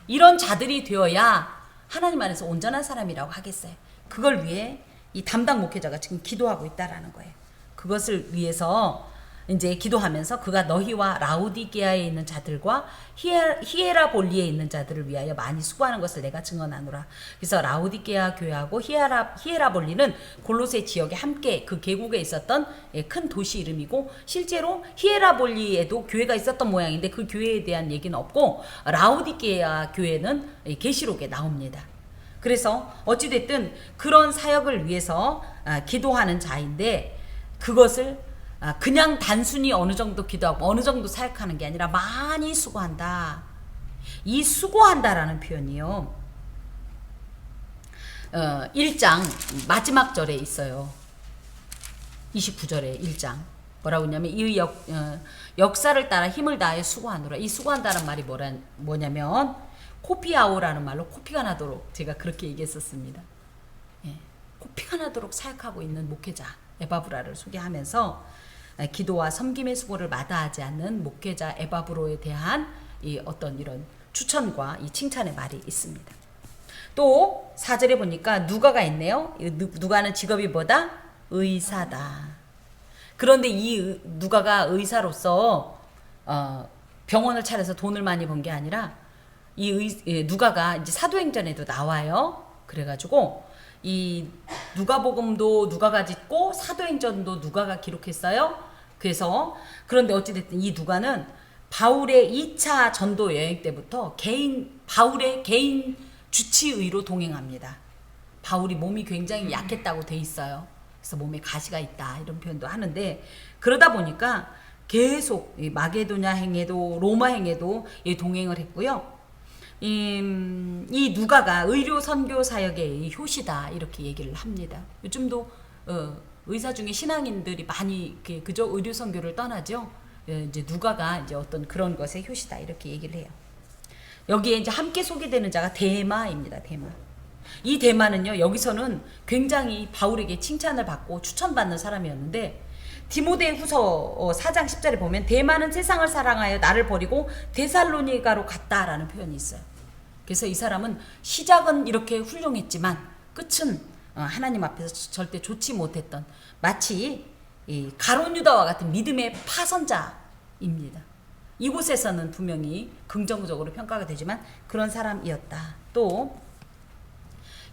이런 자들이 되어야 하나님 안에서 온전한 사람이라고 하겠어요. 그걸 위해 이 담당 목회자가 지금 기도하고 있다라는 거예요. 그것을 위해서 이제 기도하면서 그가 너희와 라우디게아에 있는 자들과 히에라볼리에 있는 자들을 위하여 많이 수고하는 것을 내가 증언하노라. 그래서 라우디게아 교회하고 히에라볼리는 골로새 지역에 함께 그 계곡에 있었던 큰 도시 이름이고, 실제로 히에라볼리에도 교회가 있었던 모양인데 그 교회에 대한 얘기는 없고, 라우디게아 교회는 계시록에 나옵니다. 그래서 어찌됐든 그런 사역을 위해서 기도하는 자인데, 그것을 그냥 단순히 어느 정도 기도하고 어느 정도 사역하는 게 아니라 많이 수고한다. 이 수고한다라는 표현이요, 1장 마지막 절에 있어요. 29절에 1장 뭐라고 했냐면 이 역사를 따라 힘을 다해 수고하노라. 이 수고한다는 말이 뭐냐면 코피아오라는 말로 코피가 나도록, 제가 그렇게 얘기했었습니다. 코피가 나도록 사역하고 있는 목회자 에바브라를 소개하면서 기도와 섬김의 수고를 마다하지 않는 목회자 에바브로에 대한 이 어떤 이런 추천과 이 칭찬의 말이 있습니다. 또 4절에 보니까 누가가 있네요. 누가는 직업이 뭐다? 의사다. 그런데 이 누가가 의사로서 병원을 차려서 돈을 많이 번 게 아니라 누가가 이제 사도행전에도 나와요. 그래가지고 이 누가복음도 누가가 짓고 사도행전도 누가가 기록했어요. 그래서 그런데 어찌됐든 이 누가는 바울의 2차 전도 여행 때부터 바울의 개인 주치의로 동행합니다. 바울이 몸이 굉장히 약했다고 돼 있어요. 그래서 몸에 가시가 있다, 이런 표현도 하는데, 그러다 보니까 계속 마게도냐 행에도 로마 행에도 동행을 했고요. 이 누가가 의료 선교 사역의 효시다, 이렇게 얘기를 합니다. 요즘도 의사 중에 신앙인들이 많이 그저 의료 선교를 떠나죠. 이제 누가가 이제 어떤 그런 것의 효시다, 이렇게 얘기를 해요. 여기에 이제 함께 소개되는 자가 데마입니다. 데마. 이 데마는요, 여기서는 굉장히 바울에게 칭찬을 받고 추천받는 사람이었는데, 디모데후서 4장 10절에 보면 데마는 세상을 사랑하여 나를 버리고 데살로니가로 갔다라는 표현이 있어요. 그래서 이 사람은 시작은 이렇게 훌륭했지만 끝은 하나님 앞에서 절대 좋지 못했던, 마치 이 가룟 유다와 같은 믿음의 파선자입니다. 이곳에서는 분명히 긍정적으로 평가가 되지만 그런 사람이었다. 또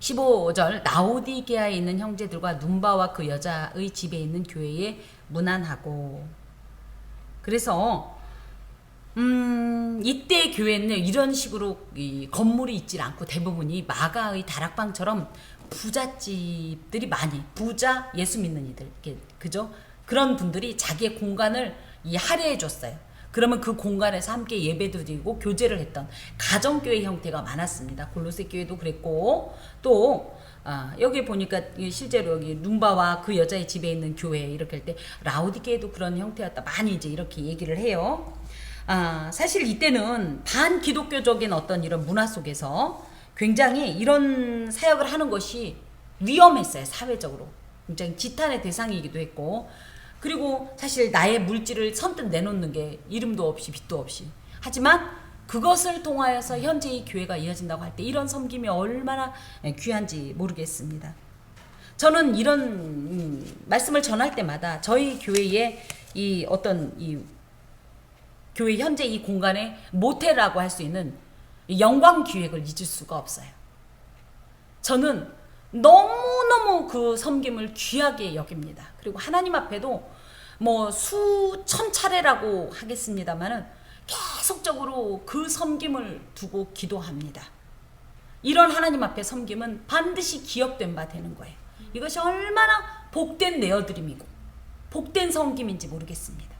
15절 라오디게아에 있는 형제들과 눈바와 그 여자의 집에 있는 교회에 문안하고. 그래서 이때 교회는 이런 식으로 이 건물이 있질 않고 대부분이 마가의 다락방처럼 부잣집들이 많이, 부자 예수 믿는 이들, 그죠? 그런 분들이 자기의 공간을 할애해 줬어요. 그러면 그 공간에서 함께 예배도 드리고 교제를 했던 가정교회 형태가 많았습니다. 골로새 교회도 그랬고, 또 여기 보니까 실제로 여기 눈바와 그 여자의 집에 있는 교회 이렇게 할 때 라우디게도 그런 형태였다, 많이 이제 이렇게 얘기를 해요. 사실 이때는 반기독교적인 어떤 이런 문화 속에서 굉장히 이런 사역을 하는 것이 위험했어요. 사회적으로 굉장히 지탄의 대상이기도 했고, 그리고 사실 나의 물질을 선뜻 내놓는 게 이름도 없이 빛도 없이, 하지만 그것을 통하여서 현재 이 교회가 이어진다고 할 때 이런 섬김이 얼마나 귀한지 모르겠습니다. 저는 이런 말씀을 전할 때마다 저희 교회의 이 어떤 이 교회 현재 이 공간의 모태라고 할 수 있는 영광 기획을 잊을 수가 없어요. 저는 너무너무 그 섬김을 귀하게 여깁니다. 그리고 하나님 앞에도 뭐 수천 차례라고 하겠습니다만은 계속적으로 그 섬김을 두고 기도합니다. 이런 하나님 앞에 섬김은 반드시 기억된 바 되는 거예요. 이것이 얼마나 복된 내어드림이고 복된 섬김인지 모르겠습니다.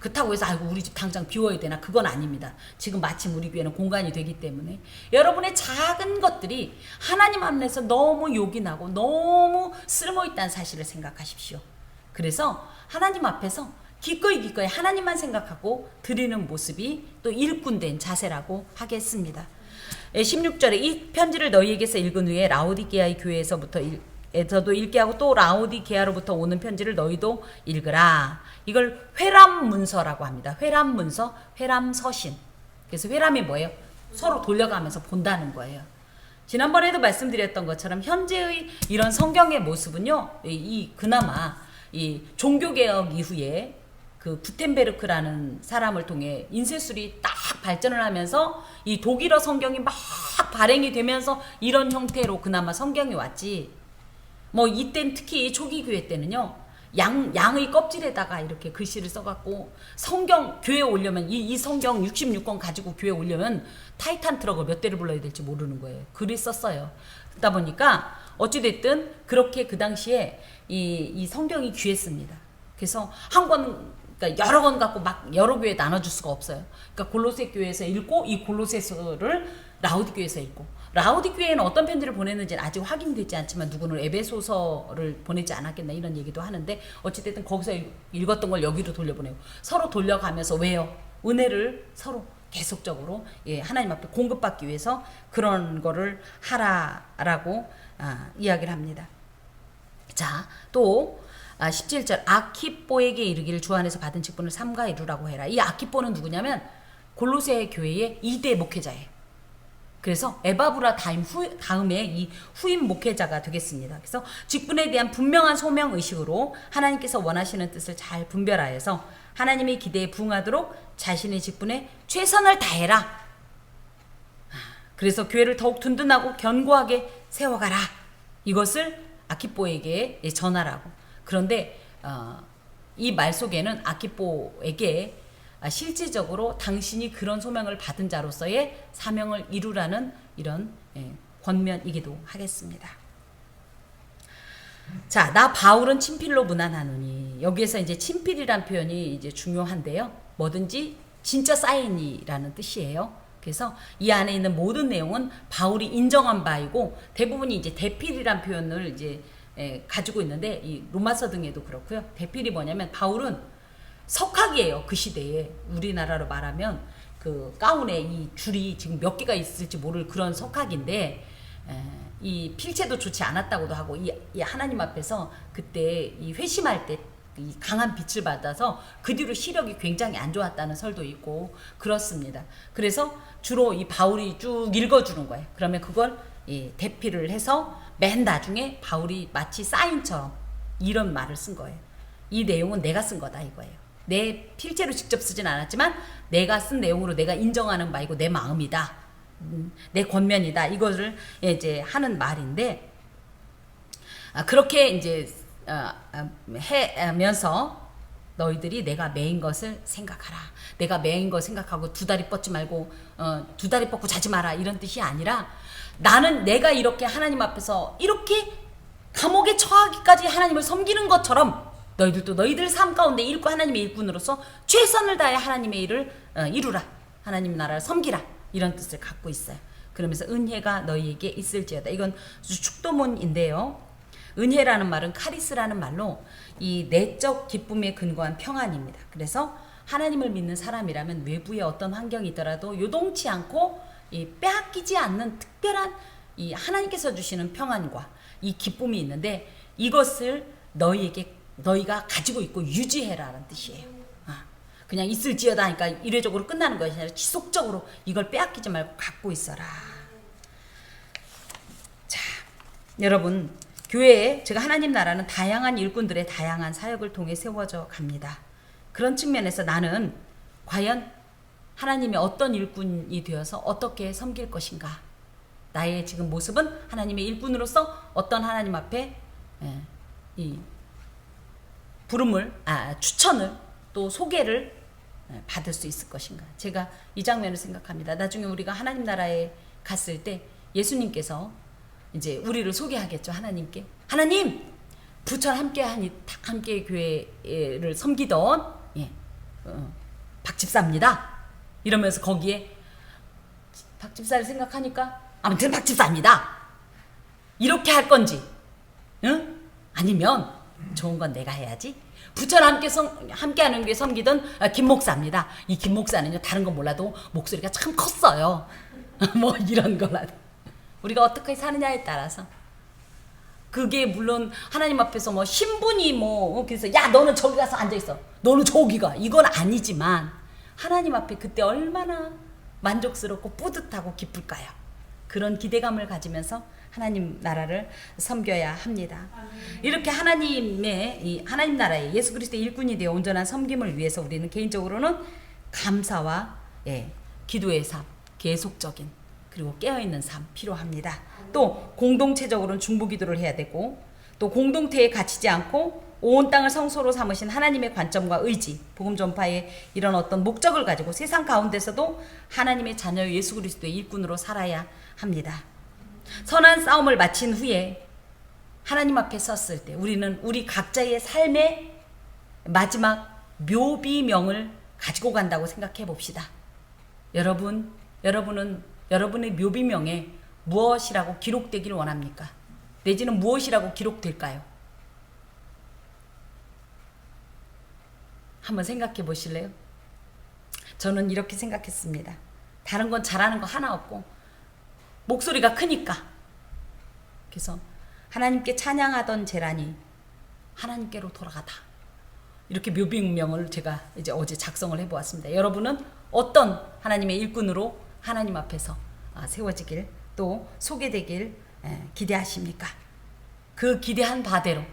그렇다고 해서 아이고 우리 집 당장 비워야 되나, 그건 아닙니다. 지금 마침 우리 교회는 공간이 되기 때문에 여러분의 작은 것들이 하나님 앞에서 너무 욕이 나고 너무 쓸모있다는 사실을 생각하십시오. 그래서 하나님 앞에서 기꺼이 하나님만 생각하고 드리는 모습이 또 일꾼된 자세라고 하겠습니다. 16절에 이 편지를 너희에게서 읽은 후에 라오디게아의 교회에서도 읽게 하고 또 라오디게아로부터 오는 편지를 너희도 읽으라. 이걸 회람문서라고 합니다. 회람문서, 회람서신. 그래서 회람이 뭐예요? 서로 돌려가면서 본다는 거예요. 지난번에도 말씀드렸던 것처럼 현재의 이런 성경의 모습은요, 그나마 이 종교개혁 이후에 그 구텐베르크라는 사람을 통해 인쇄술이 딱 발전을 하면서 이 독일어 성경이 막 발행이 되면서 이런 형태로 그나마 성경이 왔지. 뭐 이땐 특히 초기 교회 때는요, 양의 껍질에다가 이렇게 글씨를 써갖고 성경 교회에 오려면 이 성경 66권 가지고 교회에 오려면 타이탄 트럭을 몇 대를 불러야 될지 모르는 거예요. 글을 썼어요. 그러다 보니까 어찌됐든 그렇게 그 당시에 이 성경이 귀했습니다. 그래서 그러니까 여러 권 갖고 막 여러 교회에 나눠줄 수가 없어요. 그러니까 골로새 교회에서 읽고 이 골로새서를 라우디 교회에서 읽고, 라우디 교회에는 어떤 편지를 보냈는지는 아직 확인되지 않지만 누구는 에베소서를 보내지 않았겠나 이런 얘기도 하는데, 어찌됐든 거기서 읽었던 걸 여기로 돌려보내고 서로 돌려가면서 왜요? 은혜를 서로 계속적으로 하나님 앞에 공급받기 위해서 그런 거를 하라라고 이야기를 합니다. 자, 또 17절 아키뽀에게 이르기를 주 안에서 받은 직분을 삼가 이루라고 해라. 이 아키뽀는 누구냐면 골로새 교회의 2대 목회자예요. 그래서 에바브라 다음에 이 후임 목회자가 되겠습니다. 그래서 직분에 대한 분명한 소명 의식으로 하나님께서 원하시는 뜻을 잘 분별하여서 하나님의 기대에 부응하도록 자신의 직분에 최선을 다해라. 그래서 교회를 더욱 든든하고 견고하게 세워가라. 이것을 아키뽀에게 전하라고. 그런데 이 말 속에는 아키뽀에게 실질적으로 당신이 그런 소명을 받은 자로서의 사명을 이루라는 이런 권면이기도 하겠습니다. 자, 나 바울은 친필로 문안하노니, 여기에서 이제 친필이란 표현이 이제 중요한데요. 뭐든지 진짜 사인이라는 뜻이에요. 그래서 이 안에 있는 모든 내용은 바울이 인정한 바이고 대부분이 이제 대필이란 표현을 이제 가지고 있는데, 이 로마서 등에도 그렇고요. 대필이 뭐냐면 바울은 석학이에요. 그 시대에 우리나라로 말하면 그 가운에 이 줄이 지금 몇 개가 있을지 모를 그런 석학인데, 이 필체도 좋지 않았다고도 하고, 이 하나님 앞에서 그때 이 회심할 때 이 강한 빛을 받아서 그 뒤로 시력이 굉장히 안 좋았다는 설도 있고 그렇습니다. 그래서 주로 이 바울이 쭉 읽어주는 거예요. 그러면 그걸 대필을 해서 맨 나중에 바울이 마치 사인처럼 이런 말을 쓴 거예요. 이 내용은 내가 쓴 거다 이거예요. 내 필체로 직접 쓰진 않았지만 내가 쓴 내용으로 내가 인정하는 바이고 내 마음이다, 내 권면이다, 이것을 이제 하는 말인데, 그렇게 이제 해면서 너희들이 내가 매인 것을 생각하라. 내가 매인 것 생각하고 두 다리 뻗지 말고 두 다리 뻗고 자지 마라, 이런 뜻이 아니라, 나는 내가 이렇게 하나님 앞에서 이렇게 감옥에 처하기까지 하나님을 섬기는 것처럼 너희들도 너희들 삶 가운데 하나님의 일꾼으로서 최선을 다해 하나님의 일을 이루라. 하나님 나라를 섬기라. 이런 뜻을 갖고 있어요. 그러면서 은혜가 너희에게 있을지어다. 이건 축도문인데요. 은혜라는 말은 카리스라는 말로 이 내적 기쁨에 근거한 평안입니다. 그래서 하나님을 믿는 사람이라면 외부에 어떤 환경이 있더라도 요동치 않고 빼앗기지 않는 특별한 이 하나님께서 주시는 평안과 이 기쁨이 있는데, 이것을 너희가 가지고 있고 유지해라라는 뜻이에요. 그냥 있을지어다 하니까 이례적으로 끝나는 것이 아니라 지속적으로 이걸 빼앗기지 말고 갖고 있어라. 자, 여러분, 교회에 제가 하나님 나라는 다양한 일꾼들의 다양한 사역을 통해 세워져 갑니다. 그런 측면에서 나는 과연 하나님의 어떤 일꾼이 되어서 어떻게 섬길 것인가. 나의 지금 모습은 하나님의 일꾼으로서 어떤 하나님 앞에 이 부름을, 추천을 또 소개를 받을 수 있을 것인가. 제가 이 장면을 생각합니다. 나중에 우리가 하나님 나라에 갔을 때 예수님께서 이제 우리를 소개하겠죠. 하나님께. 하나님, 부천 함께 교회를 섬기던 박 집사입니다. 이러면서 거기에 박 집사를 생각하니까 아무튼 박 집사입니다. 이렇게 할 건지, 응? 아니면 좋은 건 내가 해야지. 부천 함께하는 게 섬기던 김 목사입니다. 이 김 목사는요, 다른 건 몰라도 목소리가 참 컸어요. 뭐 이런 거라도 우리가 어떻게 사느냐에 따라서, 그게 물론 하나님 앞에서 뭐 신분이 뭐 그래서 야 너는 저기 가서 앉아 있어, 너는 저기 가, 이건 아니지만 하나님 앞에 그때 얼마나 만족스럽고 뿌듯하고 기쁠까요? 그런 기대감을 가지면서 하나님 나라를 섬겨야 합니다. 이렇게 하나님 나라의 예수 그리스도의 일꾼이 되어 온전한 섬김을 위해서 우리는 개인적으로는 감사와 기도의 삶, 계속적인 그리고 깨어있는 삶 필요합니다. 또 공동체적으로는 중보기도를 해야 되고, 또 공동체에 갇히지 않고 온 땅을 성소로 삼으신 하나님의 관점과 의지, 복음 전파의 이런 어떤 목적을 가지고 세상 가운데서도 하나님의 자녀 예수 그리스도의 일꾼으로 살아야 합니다. 선한 싸움을 마친 후에 하나님 앞에 섰을 때 우리는 우리 각자의 삶의 마지막 묘비명을 가지고 간다고 생각해 봅시다. 여러분은 여러분의 묘비명에 무엇이라고 기록되기를 원합니까? 내지는 무엇이라고 기록될까요? 한번 생각해 보실래요? 저는 이렇게 생각했습니다. 다른 건 잘하는 거 하나 없고 목소리가 크니까. 그래서 하나님께 찬양하던 제란이 하나님께로 돌아가다. 이렇게 묘비명을 제가 이제 어제 작성을 해보았습니다. 여러분은 어떤 하나님의 일꾼으로 하나님 앞에서 세워지길, 또 소개되길 기대하십니까? 그 기대한 바대로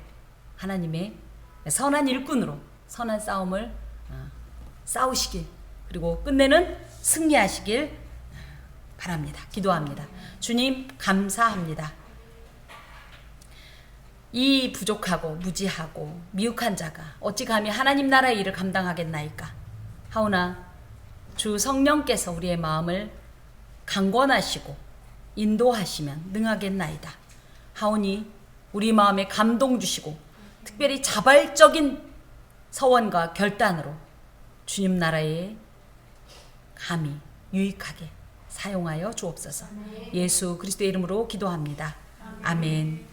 하나님의 선한 일꾼으로 선한 싸움을 싸우시길, 그리고 끝내는 승리하시길 바랍니다. 기도합니다. 주님, 감사합니다. 이 부족하고 무지하고 미혹한 자가 어찌 감히 하나님 나라의 일을 감당하겠나이까. 하오나 주 성령께서 우리의 마음을 강권하시고 인도하시면 능하겠나이다. 하오니 우리 마음에 감동 주시고 특별히 자발적인 서원과 결단으로 주님 나라에 감히 유익하게 사용하여 주옵소서. 예수 그리스도의 이름으로 기도합니다. 아멘.